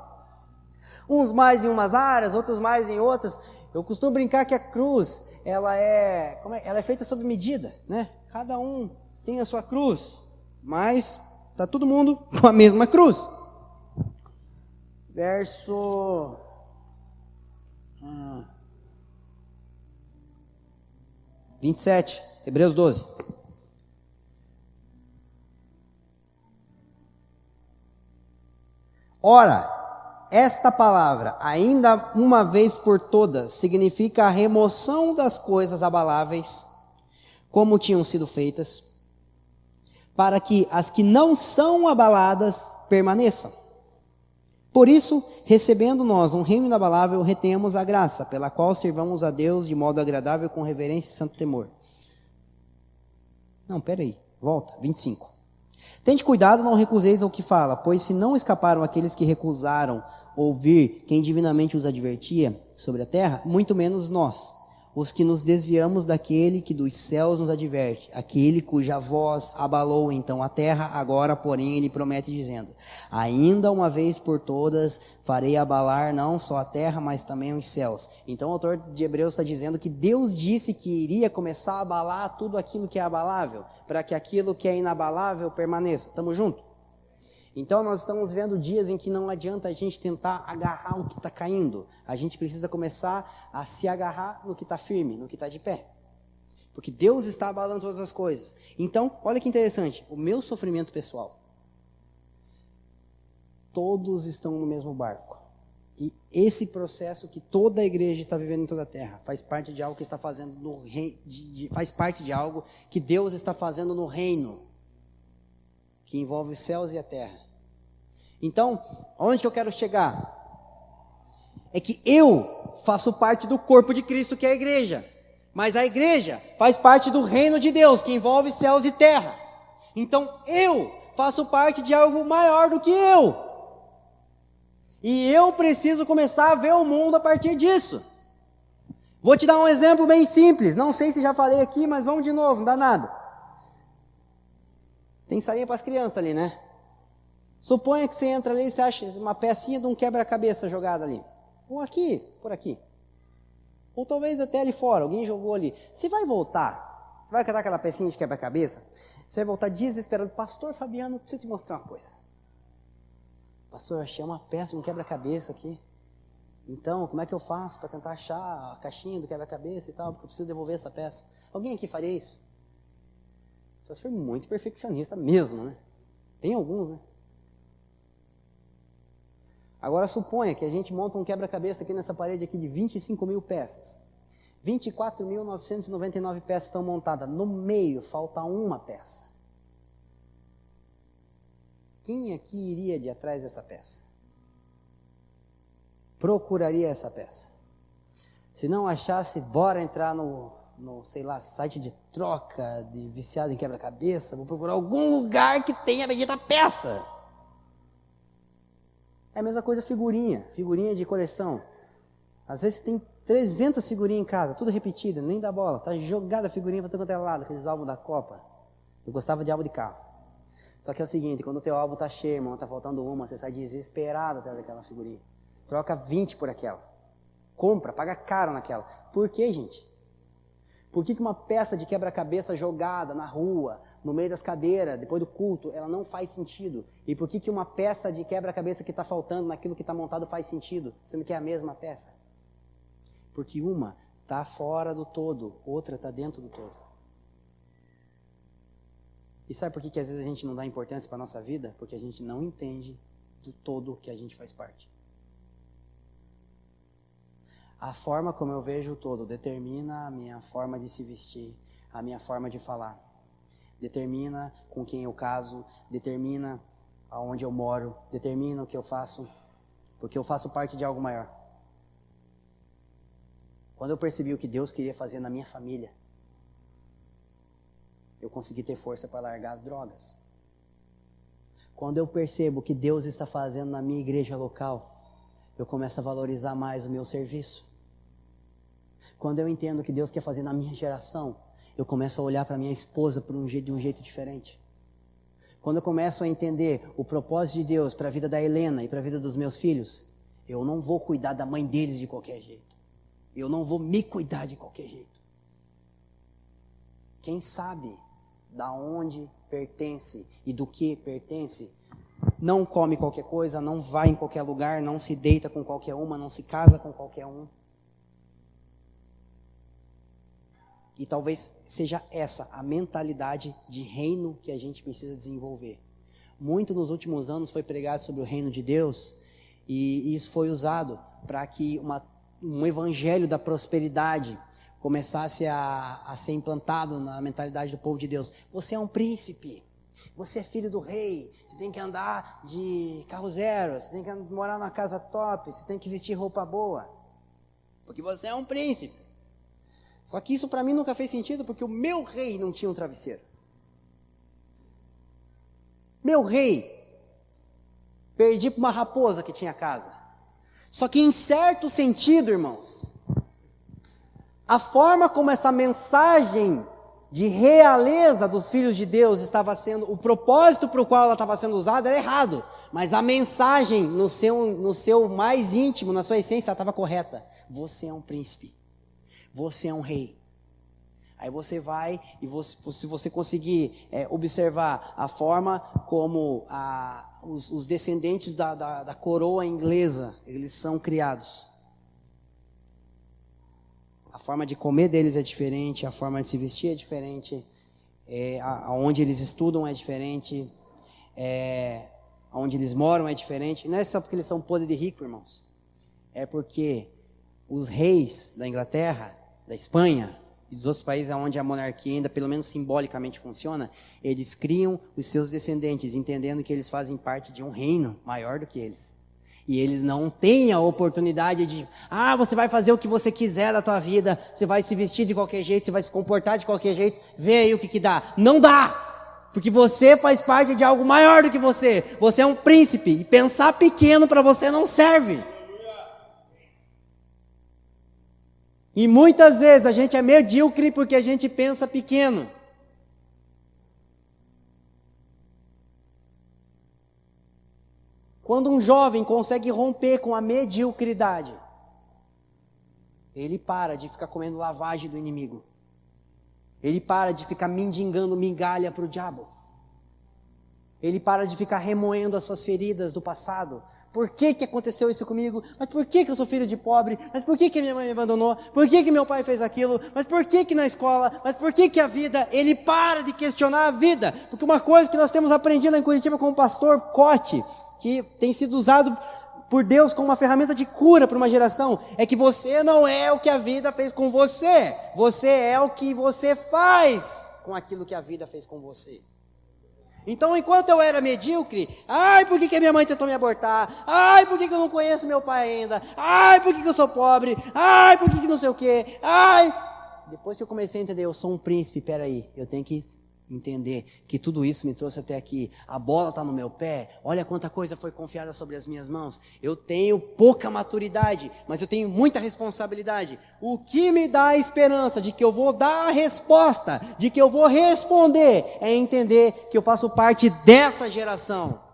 Uns mais em umas áreas, outros mais em outras. Eu costumo brincar que a cruz, ela é feita sob medida, né? Cada um tem a sua cruz, mas está todo mundo com a mesma cruz. Verso 27. Hebreus 12. Ora, esta palavra, ainda uma vez por todas, significa a remoção das coisas abaláveis, como tinham sido feitas, para que as que não são abaladas permaneçam. Por isso, recebendo nós um reino inabalável, retemos a graça, pela qual servamos a Deus de modo agradável, com reverência e santo temor. Não, peraí, volta, 25. Tende cuidado, não recuseis ao que fala, pois se não escaparam aqueles que recusaram ouvir quem divinamente os advertia sobre a terra, muito menos nós, os que nos desviamos daquele que dos céus nos adverte, aquele cuja voz abalou então a terra, agora porém ele promete dizendo: ainda uma vez por todas farei abalar não só a terra, mas também os céus. Então o autor de Hebreus está dizendo que Deus disse que iria começar a abalar tudo aquilo que é abalável, para que aquilo que é inabalável permaneça. Estamos juntos? Então nós estamos vendo dias em que não adianta a gente tentar agarrar o que está caindo. A gente precisa começar a se agarrar no que está firme, no que está de pé. Porque Deus está abalando todas as coisas. Então, olha que interessante, o meu sofrimento pessoal. todos estão no mesmo barco. E esse processo que toda a igreja está vivendo em toda a terra faz parte de algo que está fazendo no faz parte de algo que Deus está fazendo no reino, que envolve os céus e a terra. Então, onde que eu quero chegar? É que eu faço parte do corpo de Cristo, que é a igreja. Mas a igreja faz parte do reino de Deus, que envolve céus e terra. Então, eu faço parte de algo maior do que eu. E eu preciso começar a ver o mundo a partir disso. Vou te dar um exemplo bem simples. Não sei se já falei aqui, mas vamos de novo, não dá nada. Tem salinha para as crianças ali, né? Suponha que você entra ali e você acha uma pecinha de um quebra-cabeça jogada ali. Ou aqui, por aqui. Ou talvez até ali fora, alguém jogou ali. Você vai voltar, você vai catar aquela pecinha de quebra-cabeça, você vai voltar desesperado. Pastor Fabiano, preciso te mostrar uma coisa. Pastor, achei uma peça, um quebra-cabeça aqui. Então, como é que eu faço para tentar achar a caixinha do quebra-cabeça e tal, porque eu preciso devolver essa peça. Alguém aqui faria isso? Você foi muito perfeccionista mesmo, né? Tem alguns, né? Agora suponha que a gente monta um quebra-cabeça aqui nessa parede aqui de 25 mil peças. 24.999 peças estão montadas. No meio falta uma peça. Quem aqui iria de atrás dessa peça? Procuraria essa peça. Se não achasse, bora entrar no sei lá, site de troca, de viciado em quebra-cabeça, vou procurar algum lugar que tenha a bendita peça. É a mesma coisa figurinha de coleção. Às vezes você tem 300 figurinhas em casa, tudo repetida, nem dá bola, tá jogada a figurinha para todo quanto é lado, aqueles álbuns da Copa. Eu gostava de álbum de carro. Só que é o seguinte, quando o teu álbum tá cheio, irmão, tá faltando uma, você sai desesperado atrás daquela figurinha. Troca 20 por aquela. Compra, paga caro naquela. Por quê, gente? Por que uma peça de quebra-cabeça jogada na rua, no meio das cadeiras, depois do culto, ela não faz sentido? E por que uma peça de quebra-cabeça que está faltando naquilo que está montado faz sentido, sendo que é a mesma peça? Porque uma está fora do todo, outra está dentro do todo. E sabe por que às vezes a gente não dá importância para a nossa vida? Porque a gente não entende do todo que a gente faz parte. A forma como eu vejo o todo determina a minha forma de se vestir, a minha forma de falar. Determina com quem eu caso, determina aonde eu moro, determina o que eu faço, porque eu faço parte de algo maior. Quando eu percebi o que Deus queria fazer na minha família, eu consegui ter força para largar as drogas. Quando eu percebo o que Deus está fazendo na minha igreja local, eu começo a valorizar mais o meu serviço. Quando eu entendo o que Deus quer fazer na minha geração, eu começo a olhar para minha esposa de um jeito diferente. Quando eu começo a entender o propósito de Deus para a vida da Helena e para a vida dos meus filhos, eu não vou cuidar da mãe deles de qualquer jeito. Eu não vou me cuidar de qualquer jeito. Quem sabe da onde pertence e do que pertence, não come qualquer coisa, não vai em qualquer lugar, não se deita com qualquer uma, não se casa com qualquer um. E talvez seja essa a mentalidade de reino que a gente precisa desenvolver. Muito nos últimos anos foi pregado sobre o reino de Deus, e isso foi usado para que um evangelho da prosperidade começasse a ser implantado na mentalidade do povo de Deus. Você é um príncipe, você é filho do rei, você tem que andar de carro zero, você tem que morar numa casa top, você tem que vestir roupa boa, porque você é um príncipe. Só que isso para mim nunca fez sentido, porque o meu rei não tinha um travesseiro. Meu rei, perdi para uma raposa que tinha casa. Só que em certo sentido, irmãos, a forma como essa mensagem de realeza dos filhos de Deus estava sendo, o propósito para o qual ela estava sendo usada era errado, mas a mensagem no seu mais íntimo, na sua essência, ela estava correta. Você é um príncipe, você é um rei. Aí você vai e se você conseguir observar a forma como os descendentes da coroa inglesa, eles são criados. A forma de comer deles é diferente, a forma de se vestir é diferente, aonde eles estudam é diferente, onde eles moram é diferente. Não é só porque eles são podres de rico, irmãos. É porque os reis da Inglaterra, da Espanha e dos outros países onde a monarquia ainda, pelo menos simbolicamente, funciona, eles criam os seus descendentes, entendendo que eles fazem parte de um reino maior do que eles. E eles não têm a oportunidade de, você vai fazer o que você quiser da tua vida, você vai se vestir de qualquer jeito, você vai se comportar de qualquer jeito, vê aí o que dá. Não dá! Porque você faz parte de algo maior do que você. Você é um príncipe, e pensar pequeno para você não serve. E muitas vezes a gente é medíocre porque a gente pensa pequeno. Quando um jovem consegue romper com a mediocridade, ele para de ficar comendo lavagem do inimigo. Ele para de ficar mendigando migalha para o diabo. Ele para de ficar remoendo as suas feridas do passado. Por que aconteceu isso comigo? Mas por que eu sou filho de pobre? Mas por que minha mãe me abandonou? Por que meu pai fez aquilo? Mas por que na escola? Mas por que a vida? Ele para de questionar a vida. Porque uma coisa que nós temos aprendido em Curitiba com o pastor Cote, que tem sido usado por Deus como uma ferramenta de cura para uma geração, é que você não é o que a vida fez com você. Você é o que você faz com aquilo que a vida fez com você. Então, enquanto eu era medíocre, por que a minha mãe tentou me abortar? Por que eu não conheço meu pai ainda? Por que eu sou pobre? Por que não sei o quê? Depois que eu comecei a entender, eu sou um príncipe, peraí, eu tenho que entender que tudo isso me trouxe até aqui. A bola está no meu pé, olha quanta coisa foi confiada sobre as minhas mãos. Eu tenho pouca maturidade, mas eu tenho muita responsabilidade. O que me dá a esperança de que eu vou dar a resposta, de que eu vou responder, é entender que eu faço parte dessa geração.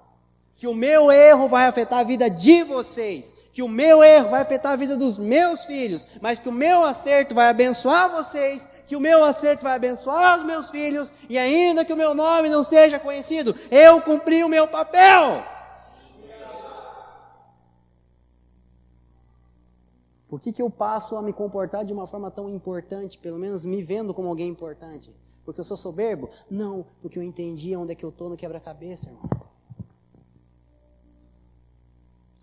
Que o meu erro vai afetar a vida de vocês, que o meu erro vai afetar a vida dos meus filhos, mas que o meu acerto vai abençoar vocês, que o meu acerto vai abençoar os meus filhos, e ainda que o meu nome não seja conhecido, eu cumpri o meu papel. Por que eu passo a me comportar de uma forma tão importante, pelo menos me vendo como alguém importante? Porque eu sou soberbo? Não, porque eu entendi onde é que eu estou no quebra-cabeça, irmão.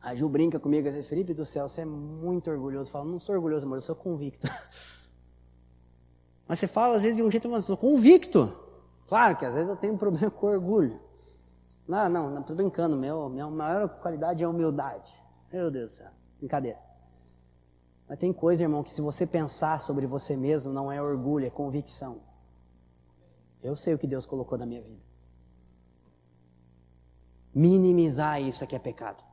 A Ju brinca comigo, diz, Felipe do céu, você é muito orgulhoso. Eu falo, não sou orgulhoso, amor, eu sou convicto. Mas você fala às vezes de um jeito, mas eu sou convicto. Claro que às vezes eu tenho um problema com orgulho. Não, estou brincando, minha maior qualidade é a humildade. Meu Deus do céu, brincadeira. Mas tem coisa, irmão, que se você pensar sobre você mesmo, não é orgulho, é convicção. Eu sei o que Deus colocou na minha vida. Minimizar isso é que é pecado.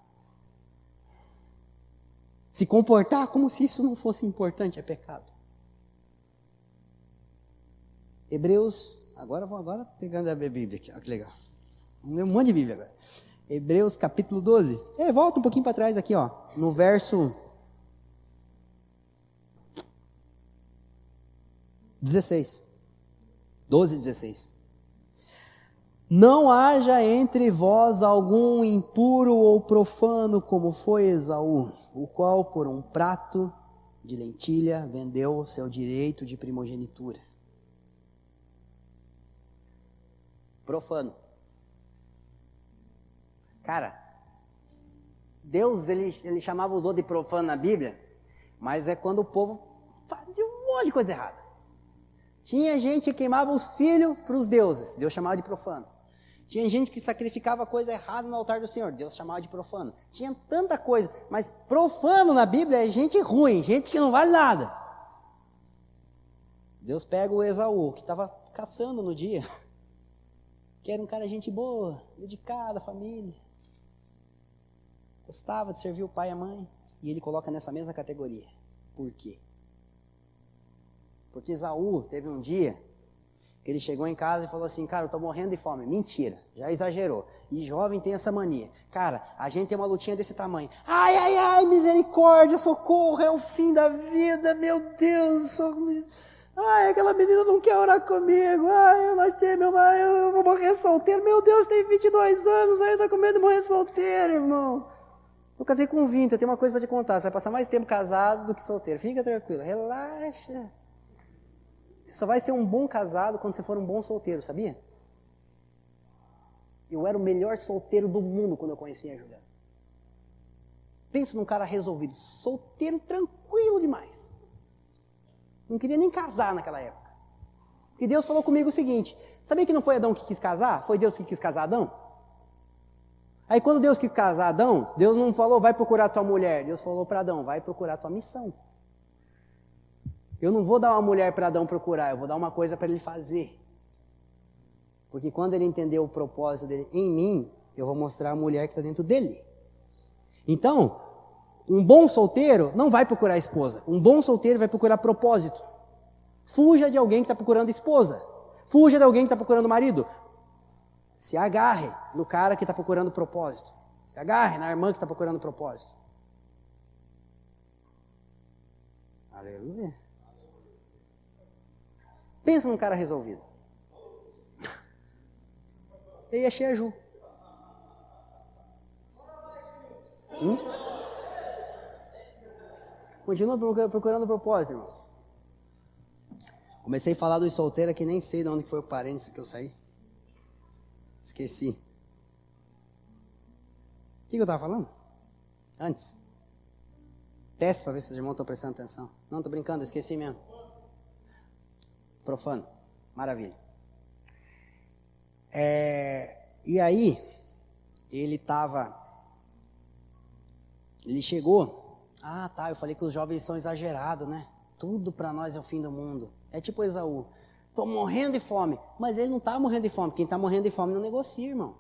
Se comportar como se isso não fosse importante é pecado. Hebreus, agora pegando a Bíblia aqui, olha que legal. Vamos ler um monte de Bíblia agora. Hebreus capítulo 12. Volta um pouquinho para trás aqui, no verso 16. 12, 16. Não haja entre vós algum impuro ou profano como foi Esaú, o qual por um prato de lentilha vendeu o seu direito de primogenitura. Profano. Cara, Deus ele chamava os outros de profano na Bíblia, mas é quando o povo fazia um monte de coisa errada. Tinha gente que queimava os filhos para os deuses, Deus chamava de profano. Tinha gente que sacrificava coisa errada no altar do Senhor, Deus chamava de profano. Tinha tanta coisa, mas profano na Bíblia é gente ruim, gente que não vale nada. Deus pega o Esaú, que estava caçando no dia, que era um cara gente boa, dedicado à família, gostava de servir o pai e a mãe, e ele coloca nessa mesma categoria. Por quê? Porque Esaú teve um dia que ele chegou em casa e falou assim, cara, eu estou morrendo de fome. Mentira, já exagerou. E jovem tem essa mania. Cara, a gente tem uma lutinha desse tamanho. Ai, misericórdia, socorro, é o fim da vida, meu Deus. Aquela menina não quer orar comigo. Eu não achei meu marido, eu vou morrer solteiro. Meu Deus, tem 22 anos, ainda com medo de morrer solteiro, irmão. Eu casei com 20, eu tenho uma coisa para te contar. Você vai passar mais tempo casado do que solteiro. Fica tranquilo, relaxa. Você só vai ser um bom casado quando você for um bom solteiro, sabia? Eu era o melhor solteiro do mundo quando eu conheci a Juliana. Pensa num cara resolvido, solteiro, tranquilo demais. Não queria nem casar naquela época. Porque Deus falou comigo o seguinte, sabia que não foi Adão que quis casar? Foi Deus que quis casar Adão? Aí quando Deus quis casar Adão, Deus não falou, vai procurar tua mulher. Deus falou para Adão, vai procurar tua missão. Eu não vou dar uma mulher para Adão procurar, eu vou dar uma coisa para ele fazer. Porque quando ele entender o propósito dele em mim, eu vou mostrar a mulher que está dentro dele. Então, um bom solteiro não vai procurar esposa. Um bom solteiro vai procurar propósito. Fuja de alguém que está procurando esposa. Fuja de alguém que está procurando marido. Se agarre no cara que está procurando propósito. Se agarre na irmã que está procurando propósito. Aleluia. Pensa num cara resolvido. Eu achei a Ju. Continua procurando propósito, irmão. Comecei a falar dos solteiros que nem sei de onde foi o parênteses que eu saí. Esqueci. O que eu estava falando? Antes. Teste para ver se os irmãos estão prestando atenção. Não, estou brincando, esqueci mesmo. Profano. Maravilha. E aí, ele chegou. Ah, tá, eu falei que os jovens são exagerados, né? Tudo para nós é o fim do mundo. É tipo Esaú. Estou morrendo de fome. Mas ele não está morrendo de fome. Quem está morrendo de fome não negocia, irmão.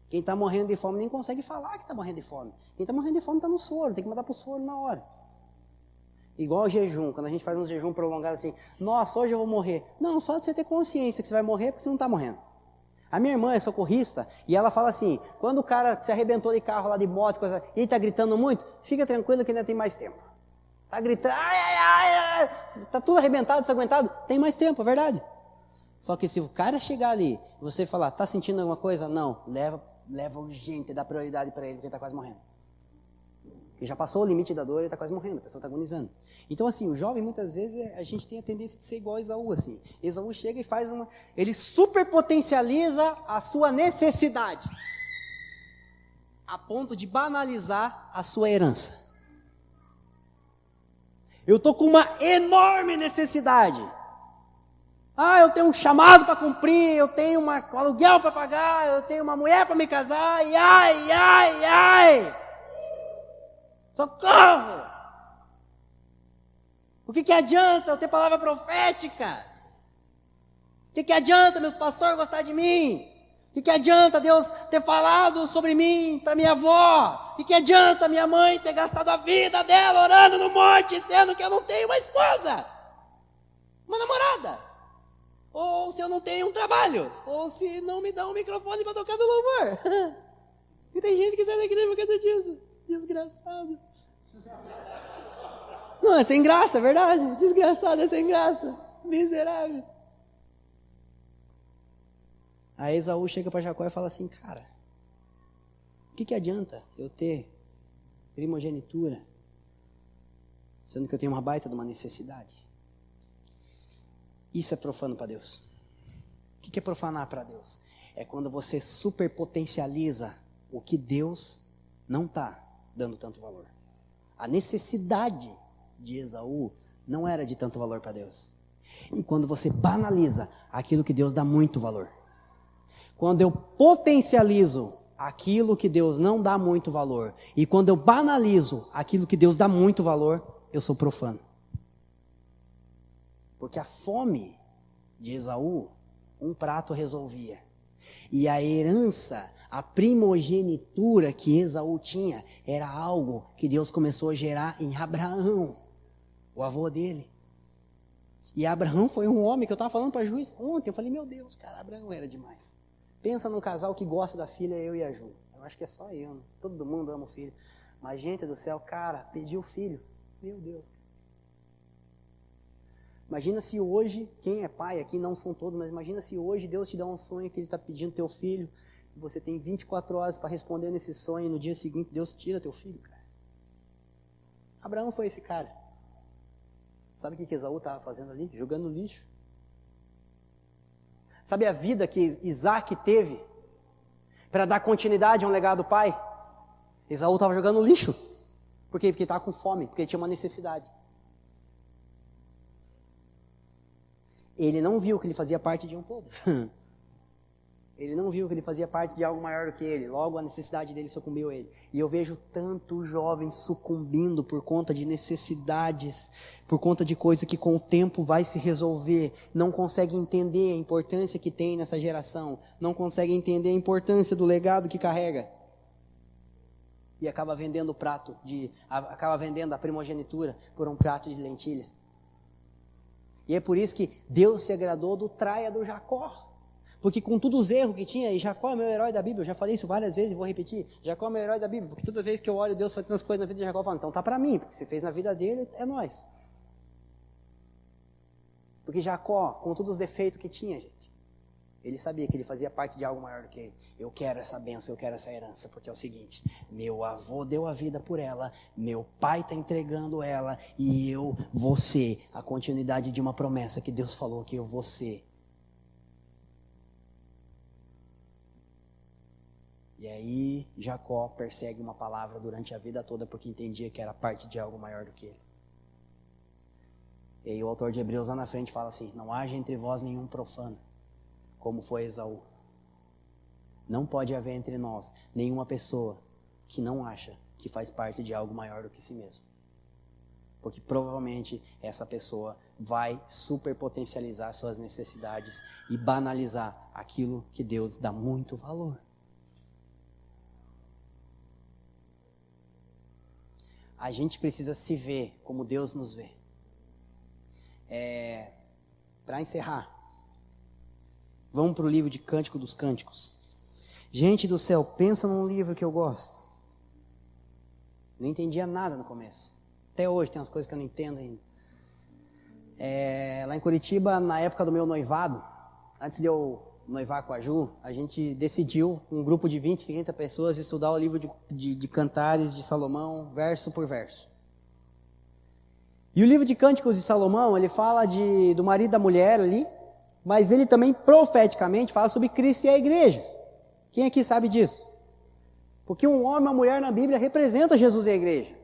Quem está morrendo de fome nem consegue falar que está morrendo de fome. Quem está morrendo de fome está no soro. Tem que mandar para o soro na hora. Igual o jejum. Quando a gente faz um jejum prolongado assim. Nossa, hoje eu vou morrer. Não, só de você ter consciência que você vai morrer porque você não está morrendo. A minha irmã é socorrista e ela fala assim, quando o cara se arrebentou de carro lá de moto, e ele está gritando muito, fica tranquilo que ainda tem mais tempo. Está gritando, está tudo arrebentado, desaguentado, tem mais tempo, é verdade. Só que se o cara chegar ali e você falar, está sentindo alguma coisa? Não, leva urgente, dá prioridade para ele, porque ele está quase morrendo. Porque já passou o limite da dor, ele está quase morrendo, a pessoa está agonizando. Então assim, o jovem muitas vezes, a gente tem a tendência de ser igual a Esaú, assim. Esaú chega e faz ele superpotencializa a sua necessidade, a ponto de banalizar a sua herança. Eu estou com uma enorme necessidade. Eu tenho um chamado para cumprir, eu tenho um aluguel para pagar, eu tenho uma mulher para me casar, e ai. Socorro! O que adianta eu ter palavra profética? O que adianta meus pastores gostar de mim? O que adianta Deus ter falado sobre mim para minha avó? O que adianta minha mãe ter gastado a vida dela orando no monte, sendo que eu não tenho uma esposa? Uma namorada? Ou se eu não tenho um trabalho? Ou se não me dão um microfone para tocar no louvor? E tem gente que sai da igreja por causa disso. Desgraçado. Não, é sem graça, é verdade. Desgraçado é sem graça. Miserável. Aí Esaú chega para Jacó e fala assim, cara, o que adianta eu ter primogenitura, sendo que eu tenho uma baita de uma necessidade? Isso é profano para Deus. O que é profanar para Deus? É quando você superpotencializa o que Deus não está dando tanto valor. A necessidade de Esaú não era de tanto valor para Deus. E quando você banaliza aquilo que Deus dá muito valor. Quando eu potencializo aquilo que Deus não dá muito valor. E quando eu banalizo aquilo que Deus dá muito valor, eu sou profano. Porque a fome de Esaú, um prato resolvia. E a herança, a primogenitura que Esaú tinha, era algo que Deus começou a gerar em Abraão, o avô dele. E Abraão foi um homem que eu estava falando para Juiz ontem. Eu falei, meu Deus, cara, Abraão era demais. Pensa num casal que gosta da filha, eu e a Ju. Eu acho que é só eu, né? Todo mundo ama o filho. Mas, gente do céu, cara, pediu o filho. Meu Deus. Imagina se hoje, quem é pai aqui, não são todos, mas imagina se hoje Deus te dá um sonho que Ele está pedindo teu filho, e você tem 24 horas para responder nesse sonho, e no dia seguinte Deus tira teu filho, cara. Abraão foi esse cara. Sabe o que Esaú estava fazendo ali? Jogando no lixo. Sabe a vida que Isaac teve? para dar continuidade a um legado do pai. Esaú estava jogando lixo. Por quê? Porque estava com fome, porque ele tinha uma necessidade. Ele não viu que ele fazia parte de um todo. Ele não viu que ele fazia parte de algo maior do que ele. Logo, a necessidade dele sucumbiu a ele. E eu vejo tantos jovens sucumbindo por conta de necessidades, por conta de coisa que com o tempo vai se resolver. Não conseguem entender a importância que tem nessa geração. Não conseguem entender a importância do legado que carrega. E acaba vendendo o prato, acaba vendendo a primogenitura por um prato de lentilha. E é por isso que Deus se agradou do traia do Jacó. Porque com todos os erros que tinha, e Jacó é meu herói da Bíblia, eu já falei isso várias vezes e vou repetir, Jacó é meu herói da Bíblia, porque toda vez que eu olho Deus fazendo as coisas na vida de Jacó, eu falo, então tá para mim, porque se fez na vida dele, é nós. Porque Jacó, com todos os defeitos que tinha, gente, ele sabia que ele fazia parte de algo maior do que ele. Eu quero essa bênção, eu quero essa herança, porque é o seguinte, meu avô deu a vida por ela, meu pai está entregando ela, e eu vou ser a continuidade de uma promessa que Deus falou que eu vou ser. E aí Jacó persegue uma palavra durante a vida toda porque entendia que era parte de algo maior do que ele. E aí o autor de Hebreus lá na frente fala assim, não haja entre vós nenhum profano, como foi Esaú. Não pode haver entre nós nenhuma pessoa que não acha que faz parte de algo maior do que si mesmo. Porque provavelmente essa pessoa vai superpotencializar suas necessidades e banalizar aquilo que Deus dá muito valor. A gente precisa se ver como Deus nos vê. Para encerrar, vamos para o livro de Cântico dos Cânticos. Gente do céu, pensa num livro que eu gosto. Não entendia nada no começo. Até hoje tem umas coisas que eu não entendo ainda. Lá em Curitiba, na época do meu noivado, antes de eu noivar com a Ju, a gente decidiu, um grupo de 20, 30 pessoas, estudar o livro de Cantares de Salomão, verso por verso. E o livro de Cânticos de Salomão, ele fala do marido e da mulher ali, mas ele também profeticamente fala sobre Cristo e a igreja. Quem aqui sabe disso? Porque um homem e uma mulher na Bíblia representa Jesus e a igreja.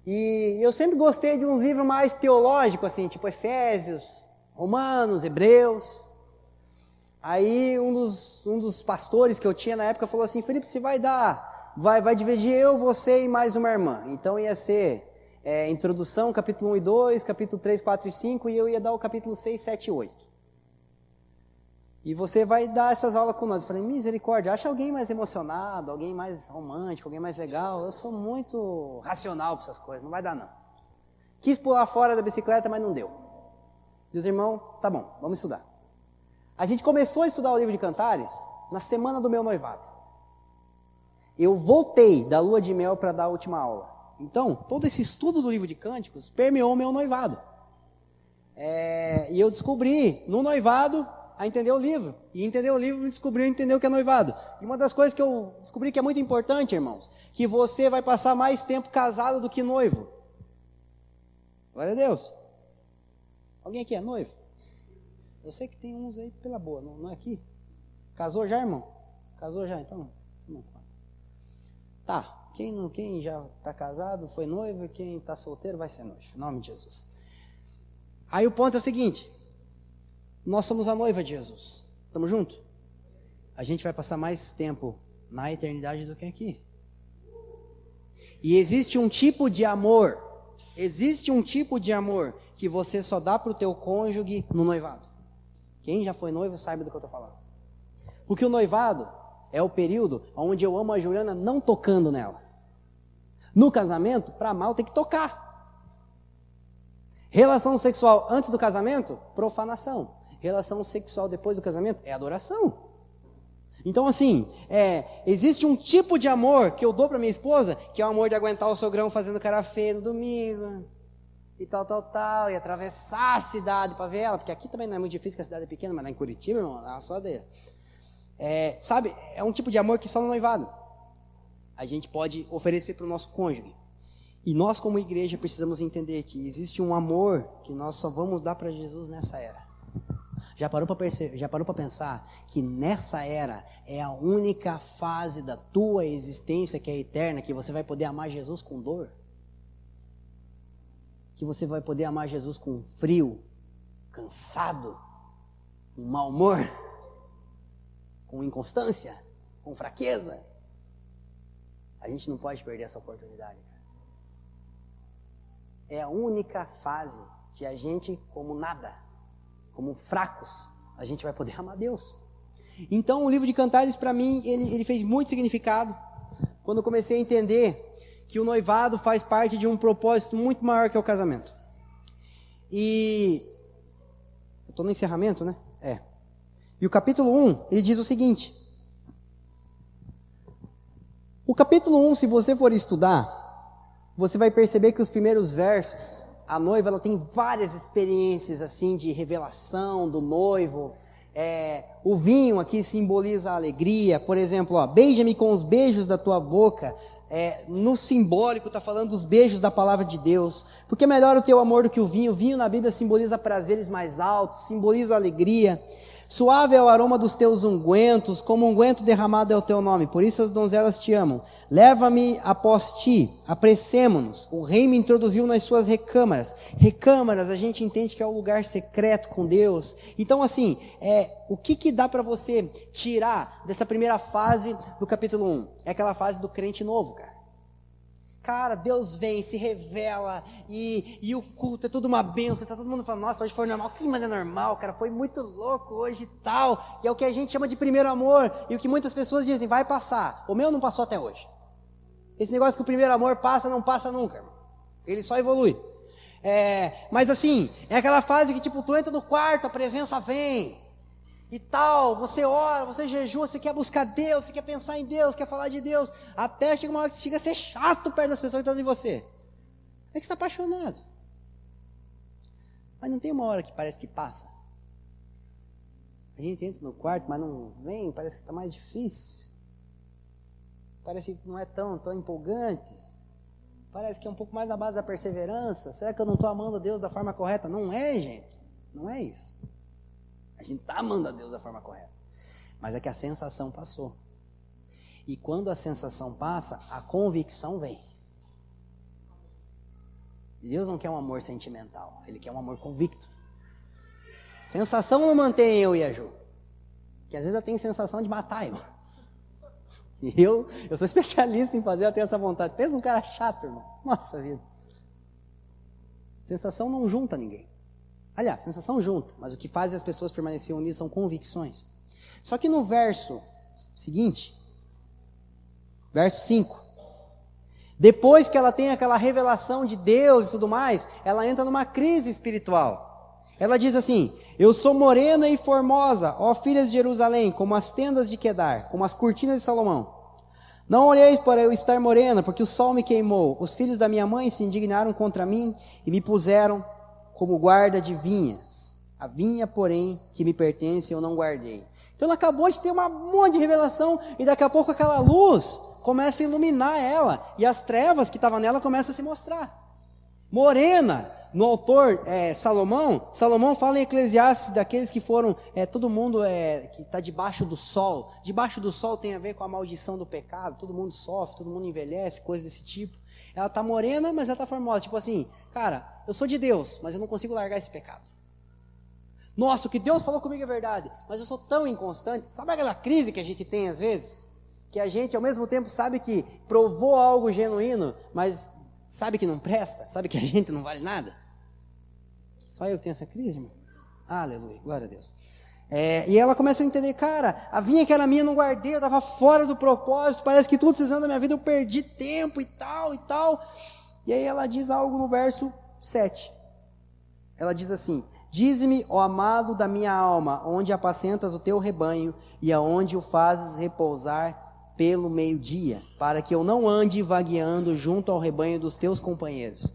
E eu sempre gostei de um livro mais teológico, assim, tipo Efésios, Romanos, Hebreus. Aí um dos pastores que eu tinha na época falou assim, Felipe, você vai dividir eu, você e mais uma irmã. Então ia ser introdução, capítulo 1 e 2, capítulo 3, 4 e 5, e eu ia dar o capítulo 6, 7 e 8. E você vai dar essas aulas com nós. Eu falei, misericórdia, acha alguém mais emocionado, alguém mais romântico, alguém mais legal. Eu sou muito racional para essas coisas, não vai dar não. Quis pular fora da bicicleta, mas não deu. Diz, irmão, tá bom, vamos estudar. A gente começou a estudar o livro de Cantares na semana do meu noivado. Eu voltei da lua de mel para dar a última aula. Então, todo esse estudo do livro de Cânticos permeou o meu noivado. E eu descobri, no noivado, a entender o livro. E entender o livro me descobriu a entender o que é noivado. E uma das coisas que eu descobri que é muito importante, irmãos, que você vai passar mais tempo casado do que noivo. Glória a Deus. Alguém aqui é noivo? Eu sei que tem uns aí pela boa, não é aqui? Casou já, irmão? Casou já, então não conta. Tá, quem já está casado, foi noivo, e quem está solteiro vai ser noivo, em nome de Jesus. Aí o ponto é o seguinte, nós somos a noiva de Jesus, estamos juntos? A gente vai passar mais tempo na eternidade do que aqui. E existe um tipo de amor que você só dá para o teu cônjuge no noivado. Quem já foi noivo sabe do que eu estou falando. Porque o noivado é o período onde eu amo a Juliana não tocando nela. No casamento, para amar, eu tenho que tocar. Relação sexual antes do casamento, profanação. Relação sexual depois do casamento, é adoração. Então assim, existe um tipo de amor que eu dou para minha esposa, que é o amor de aguentar o sogrão fazendo cara feia no domingo. E tal, e atravessar a cidade para ver ela, porque aqui também não é muito difícil, que a cidade é pequena, mas lá em Curitiba, irmão, é uma suadeira. Sabe, é um tipo de amor que só no noivado a gente pode oferecer para o nosso cônjuge. E nós, como igreja, precisamos entender que existe um amor que nós só vamos dar para Jesus nessa era. Já parou para pensar que nessa era é a única fase da tua existência que é eterna, que você vai poder amar Jesus com dor? Que você vai poder amar Jesus com frio, cansado, com mau humor, com inconstância, com fraqueza? A gente não pode perder essa oportunidade, cara. É a única fase que a gente, como nada, como fracos, a gente vai poder amar Deus. Então o livro de Cantares para mim, ele fez muito significado, quando eu comecei a entender que o noivado faz parte de um propósito muito maior que é o casamento. E eu estou no encerramento, né? E o capítulo 1, ele diz o seguinte. O capítulo 1, se você for estudar, você vai perceber que os primeiros versos, a noiva ela tem várias experiências assim de revelação do noivo. O vinho aqui simboliza a alegria. Por exemplo, beija-me com os beijos da tua boca. No simbólico está falando dos beijos da palavra de Deus, porque é melhor o teu amor do que o vinho. O vinho na Bíblia simboliza prazeres mais altos, simboliza alegria. Suave é o aroma dos teus ungüentos, como unguento derramado é o teu nome, por isso as donzelas te amam. Leva-me após ti, apressemo-nos. O rei me introduziu nas suas recâmaras. Recâmaras, a gente entende que é o lugar secreto com Deus. Então assim, o que dá para você tirar dessa primeira fase do capítulo 1? É aquela fase do crente novo, cara. Cara, Deus vem, se revela, e o culto é tudo uma bênção, tá todo mundo falando, nossa, hoje foi normal. Que maneira normal, cara, foi muito louco hoje e tal. E é o que a gente chama de primeiro amor, e o que muitas pessoas dizem, vai passar. O meu não passou até hoje. Esse negócio que o primeiro amor passa, não passa nunca, irmão. Ele só evolui. Mas assim, é aquela fase que tipo, tu entra no quarto, a presença vem. E tal, você ora, você jejua, você quer buscar Deus, você quer pensar em Deus, quer falar de Deus, até chega uma hora que chega a ser chato perto das pessoas que estão em você. É que você está apaixonado. Mas não tem uma hora que parece que passa. A gente entra no quarto, mas não vem, parece que está mais difícil. Parece que não é tão empolgante. Parece que é um pouco mais na base da perseverança. Será que eu não estou amando a Deus da forma correta? Não é, gente. Não é isso. A gente está amando a Deus da forma correta. Mas é que a sensação passou. E quando a sensação passa, a convicção vem. E Deus não quer um amor sentimental. Ele quer um amor convicto. Sensação não mantém eu e a Ju. Porque às vezes eu tenho sensação de matar eu. E eu sou especialista em fazer ela ter essa vontade. Pensa um cara chato, irmão. Nossa vida. Sensação não junta ninguém. Aliás, sensação junta, mas o que faz as pessoas permanecerem unidas são convicções. Só que no verso seguinte, verso 5, depois que ela tem aquela revelação de Deus e tudo mais, ela entra numa crise espiritual. Ela diz assim, eu sou morena e formosa, ó filhas de Jerusalém, como as tendas de Quedar, como as cortinas de Salomão. Não olheis para eu estar morena, porque o sol me queimou. Os filhos da minha mãe se indignaram contra mim e me puseram como guarda de vinhas. A vinha, porém, que me pertence, eu não guardei. Então ela acabou de ter um monte de revelação, e daqui a pouco aquela luz começa a iluminar ela, e as trevas que estavam nela começam a se mostrar. Morena, no autor Salomão fala em Eclesiastes daqueles que foram, todo mundo que está debaixo do sol. Debaixo do sol tem a ver com a maldição do pecado, todo mundo sofre, todo mundo envelhece, coisa desse tipo. Ela está morena, mas ela está formosa, tipo assim, cara, eu sou de Deus, mas eu não consigo largar esse pecado. Nossa, o que Deus falou comigo é verdade, mas eu sou tão inconstante. Sabe aquela crise que a gente tem às vezes? Que a gente ao mesmo tempo sabe que provou algo genuíno, mas sabe que não presta, sabe que a gente não vale nada. Só eu que tenho essa crise, irmão? Aleluia, glória a Deus. E ela começa a entender, cara, a vinha que era minha eu não guardei, eu estava fora do propósito, parece que tudo esses anos da minha vida eu perdi tempo e tal e tal. E aí ela diz algo no verso 7. Ela diz assim, dize-me, ó amado da minha alma, onde apacentas o teu rebanho e aonde o fazes repousar pelo meio-dia, para que eu não ande vagueando junto ao rebanho dos teus companheiros.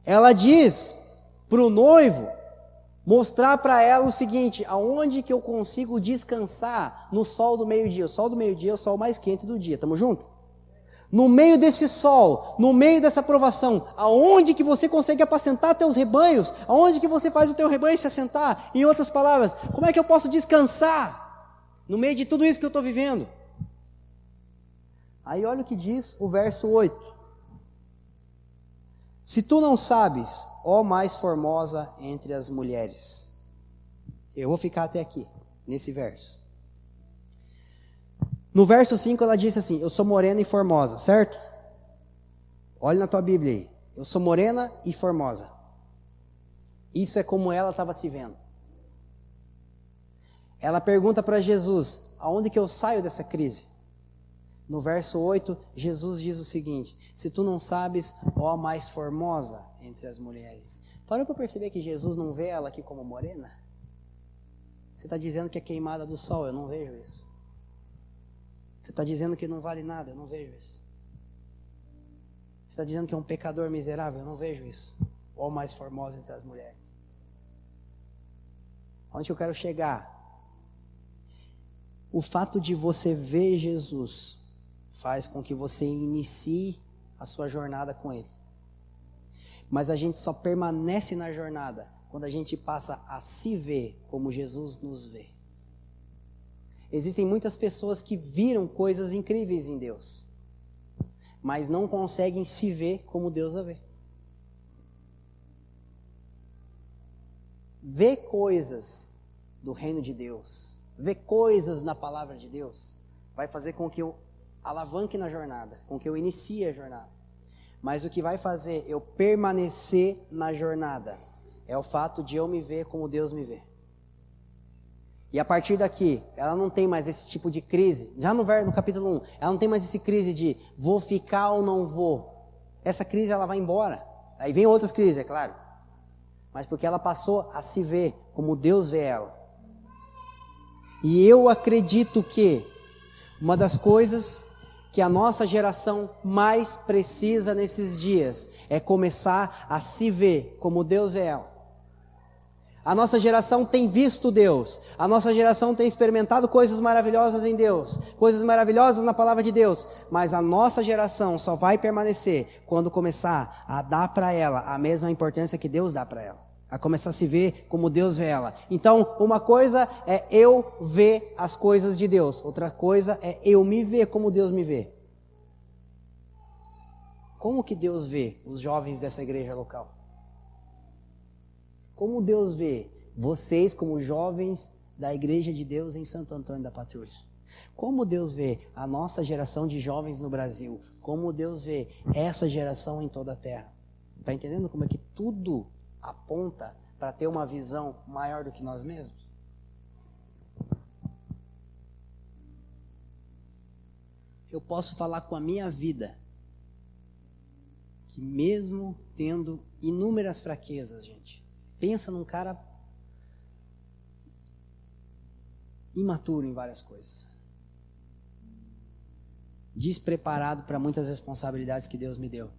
Ela diz para o noivo mostrar para ela o seguinte, aonde que eu consigo descansar no sol do meio-dia. O sol do meio-dia é o sol mais quente do dia, estamos juntos? No meio desse sol, no meio dessa provação, aonde que você consegue apacentar teus rebanhos? Aonde que você faz o teu rebanho se assentar? Em outras palavras, como é que eu posso descansar no meio de tudo isso que eu estou vivendo? Aí olha o que diz o verso 8. Se tu não sabes, ó mais formosa entre as mulheres. Eu vou ficar até aqui, nesse verso. No verso 5 ela disse assim, eu sou morena e formosa, certo? Olha na tua Bíblia aí, eu sou morena e formosa. Isso é como ela estava se vendo. Ela pergunta para Jesus, aonde que eu saio dessa crise? No verso 8, Jesus diz o seguinte, se tu não sabes, ó mais formosa entre as mulheres. Parou para perceber que Jesus não vê ela aqui como morena? Você está dizendo que é queimada do sol, eu não vejo isso. Você está dizendo que não vale nada, eu não vejo isso. Você está dizendo que é um pecador miserável, eu não vejo isso. Ó mais formosa entre as mulheres. Onde eu quero chegar? O fato de você ver Jesus faz com que você inicie a sua jornada com Ele. Mas a gente só permanece na jornada quando a gente passa a se ver como Jesus nos vê. Existem muitas pessoas que viram coisas incríveis em Deus, mas não conseguem se ver como Deus a vê. Ver coisas do reino de Deus, ver coisas na palavra de Deus, vai fazer com que eu alavanque na jornada, com que eu inicie a jornada. Mas o que vai fazer eu permanecer na jornada é o fato de eu me ver como Deus me vê. E a partir daqui, ela não tem mais esse tipo de crise. Já no capítulo 1, ela não tem mais esse crise de vou ficar ou não vou. Essa crise ela vai embora. Aí vem outras crises, é claro. Mas porque ela passou a se ver como Deus vê ela. E eu acredito que uma das coisas que a nossa geração mais precisa nesses dias é começar a se ver como Deus vê ela. A nossa geração tem visto Deus, a nossa geração tem experimentado coisas maravilhosas em Deus, coisas maravilhosas na palavra de Deus, mas a nossa geração só vai permanecer quando começar a dar para ela a mesma importância que Deus dá para ela, a começar a se ver como Deus vê ela. Então, uma coisa é eu ver as coisas de Deus, outra coisa é eu me ver como Deus me vê. Como que Deus vê os jovens dessa igreja local? Como Deus vê vocês como jovens da Igreja de Deus em Santo Antônio da Patrulha? Como Deus vê a nossa geração de jovens no Brasil? Como Deus vê essa geração em toda a terra? Está entendendo como é que tudo aponta para ter uma visão maior do que nós mesmos? Eu posso falar com a minha vida que mesmo tendo inúmeras fraquezas, gente, pensa num cara imaturo em várias coisas, despreparado para muitas responsabilidades que Deus me deu,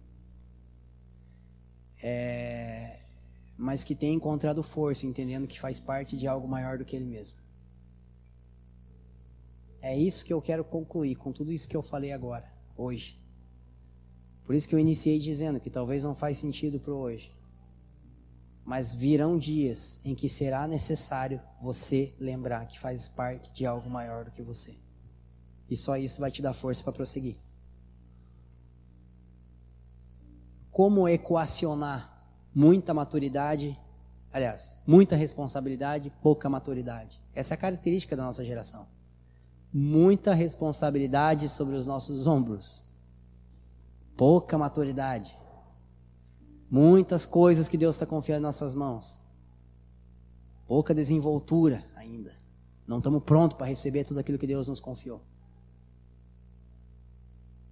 mas que tem encontrado força, entendendo que faz parte de algo maior do que ele mesmo. É isso que eu quero concluir com tudo isso que eu falei agora, hoje. Por isso que eu iniciei dizendo que talvez não faz sentido para hoje. Mas virão dias em que será necessário você lembrar que faz parte de algo maior do que você. E só isso vai te dar força para prosseguir. Como equacionar muita maturidade, muita responsabilidade, pouca maturidade? Essa é a característica da nossa geração. Muita responsabilidade sobre os nossos ombros, pouca maturidade. Muitas coisas que Deus está confiando em nossas mãos, pouca desenvoltura ainda. Não estamos prontos para receber tudo aquilo que Deus nos confiou.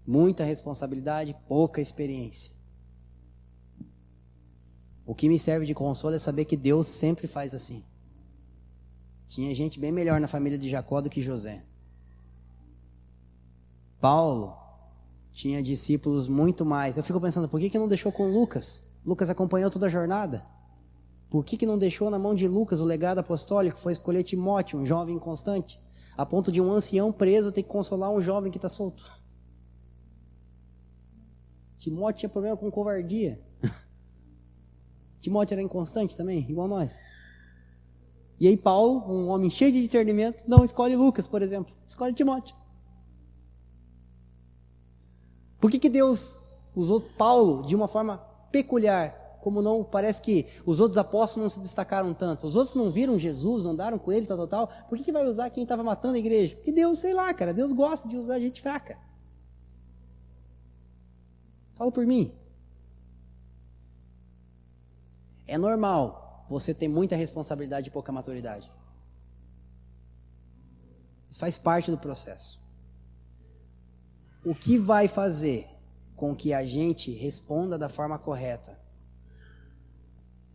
Muita responsabilidade, pouca experiência. O que me serve de consolo é saber que Deus sempre faz assim. Tinha gente bem melhor na família de Jacó do que José. Paulo tinha discípulos muito mais. Eu fico pensando, por que não deixou com Lucas? Lucas acompanhou toda a jornada. Por que não deixou na mão de Lucas o legado apostólico? Foi escolher Timóteo, um jovem inconstante, a ponto de um ancião preso ter que consolar um jovem que está solto. Timóteo tinha problema com covardia. Timóteo era inconstante também, igual nós. E aí Paulo, um homem cheio de discernimento, não escolhe Lucas, por exemplo. Escolhe Timóteo. Por que Deus usou Paulo de uma forma peculiar? Como não, parece que os outros apóstolos não se destacaram tanto. Os outros não viram Jesus, não andaram com ele, tal. Por que vai usar quem estava matando a igreja? Porque Deus, sei lá, cara, Deus gosta de usar gente fraca. Fala por mim. É normal você ter muita responsabilidade e pouca maturidade. Isso faz parte do processo. O que vai fazer com que a gente responda da forma correta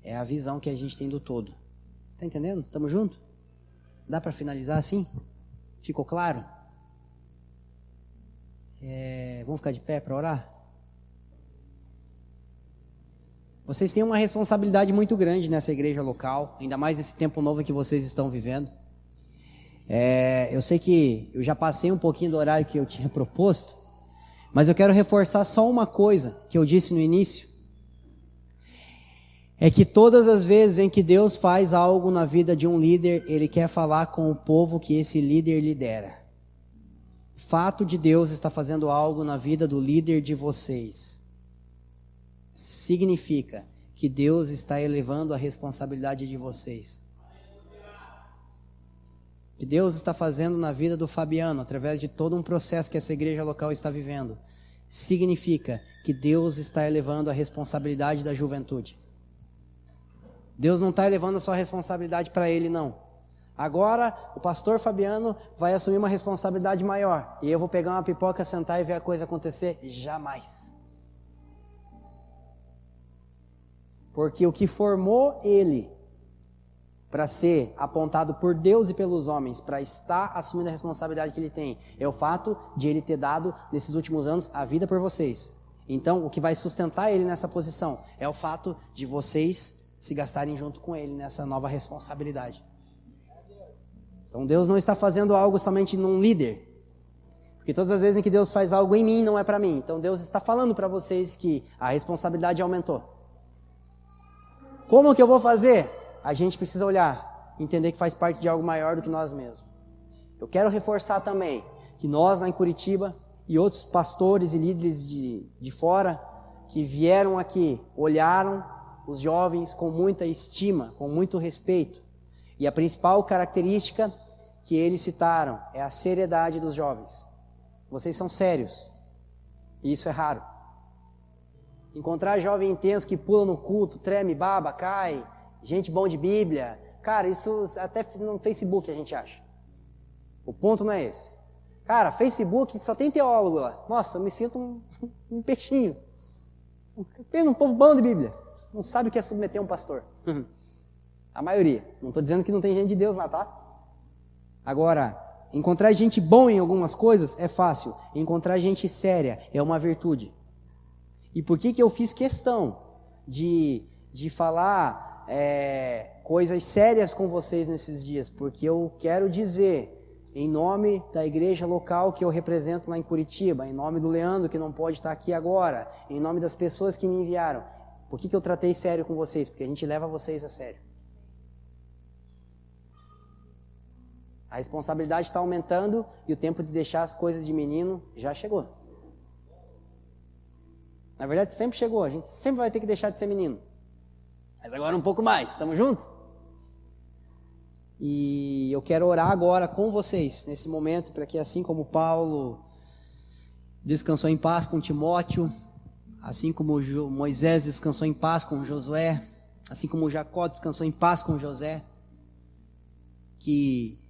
é a visão que a gente tem do todo. Tá entendendo? Tamo junto? Dá para finalizar assim? Ficou claro? Vamos ficar de pé para orar? Vocês têm uma responsabilidade muito grande nessa igreja local, ainda mais nesse tempo novo que vocês estão vivendo. Eu sei que eu já passei um pouquinho do horário que eu tinha proposto, mas eu quero reforçar só uma coisa que eu disse no início. É que todas as vezes em que Deus faz algo na vida de um líder, Ele quer falar com o povo que esse líder lidera. O fato de Deus estar fazendo algo na vida do líder de vocês significa que Deus está elevando a responsabilidade de vocês. O que Deus está fazendo na vida do Fabiano, através de todo um processo que essa igreja local está vivendo, significa que Deus está elevando a responsabilidade da juventude. Deus não está elevando a sua responsabilidade para ele, não. Agora o pastor Fabiano vai assumir uma responsabilidade maior e eu vou pegar uma pipoca, sentar e ver a coisa acontecer? Jamais. Porque o que formou ele para ser apontado por Deus e pelos homens, para estar assumindo a responsabilidade que ele tem, é o fato de ele ter dado, nesses últimos anos, a vida por vocês. Então, o que vai sustentar ele nessa posição é o fato de vocês se gastarem junto com ele nessa nova responsabilidade. Então, Deus não está fazendo algo somente num líder. Porque todas as vezes em que Deus faz algo em mim, não é para mim. Então, Deus está falando para vocês que a responsabilidade aumentou. Como que eu vou fazer? A gente precisa olhar, entender que faz parte de algo maior do que nós mesmos. Eu quero reforçar também que nós lá em Curitiba e outros pastores e líderes de fora que vieram aqui, olharam os jovens com muita estima, com muito respeito. E a principal característica que eles citaram é a seriedade dos jovens. Vocês são sérios. E isso é raro. Encontrar jovem intenso que pula no culto, treme, baba, cai, gente bom de Bíblia. Cara, isso até no Facebook a gente acha. O ponto não é esse. Cara, Facebook só tem teólogo lá. Nossa, eu me sinto um peixinho. Um povo bom de Bíblia. Não sabe o que é submeter um pastor. A maioria. Não estou dizendo que não tem gente de Deus lá, tá? Agora, encontrar gente bom em algumas coisas é fácil. Encontrar gente séria é uma virtude. E por que eu fiz questão de falar coisas sérias com vocês nesses dias? Porque eu quero dizer, em nome da igreja local que eu represento lá em Curitiba, em nome do Leandro, que não pode estar aqui agora, em nome das pessoas que me enviaram, por que eu tratei sério com vocês? Porque a gente leva vocês a sério. A responsabilidade está aumentando e o tempo de deixar as coisas de menino já chegou. Na verdade, sempre chegou. A gente sempre vai ter que deixar de ser menino. Mas agora um pouco mais. Estamos juntos? E eu quero orar agora com vocês, nesse momento, para que assim como Paulo descansou em paz com Timóteo, assim como Moisés descansou em paz com Josué, assim como Jacó descansou em paz com José, que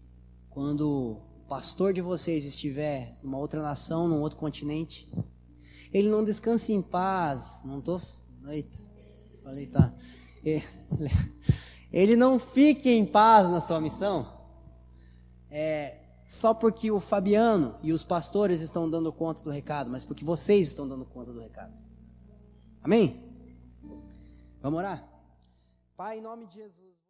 quando o pastor de vocês estiver numa outra nação, num outro continente, ele não descanse em paz, ele não fique em paz na sua missão, só porque o Fabiano e os pastores estão dando conta do recado, mas porque vocês estão dando conta do recado. Amém? Vamos orar? Pai, em nome de Jesus.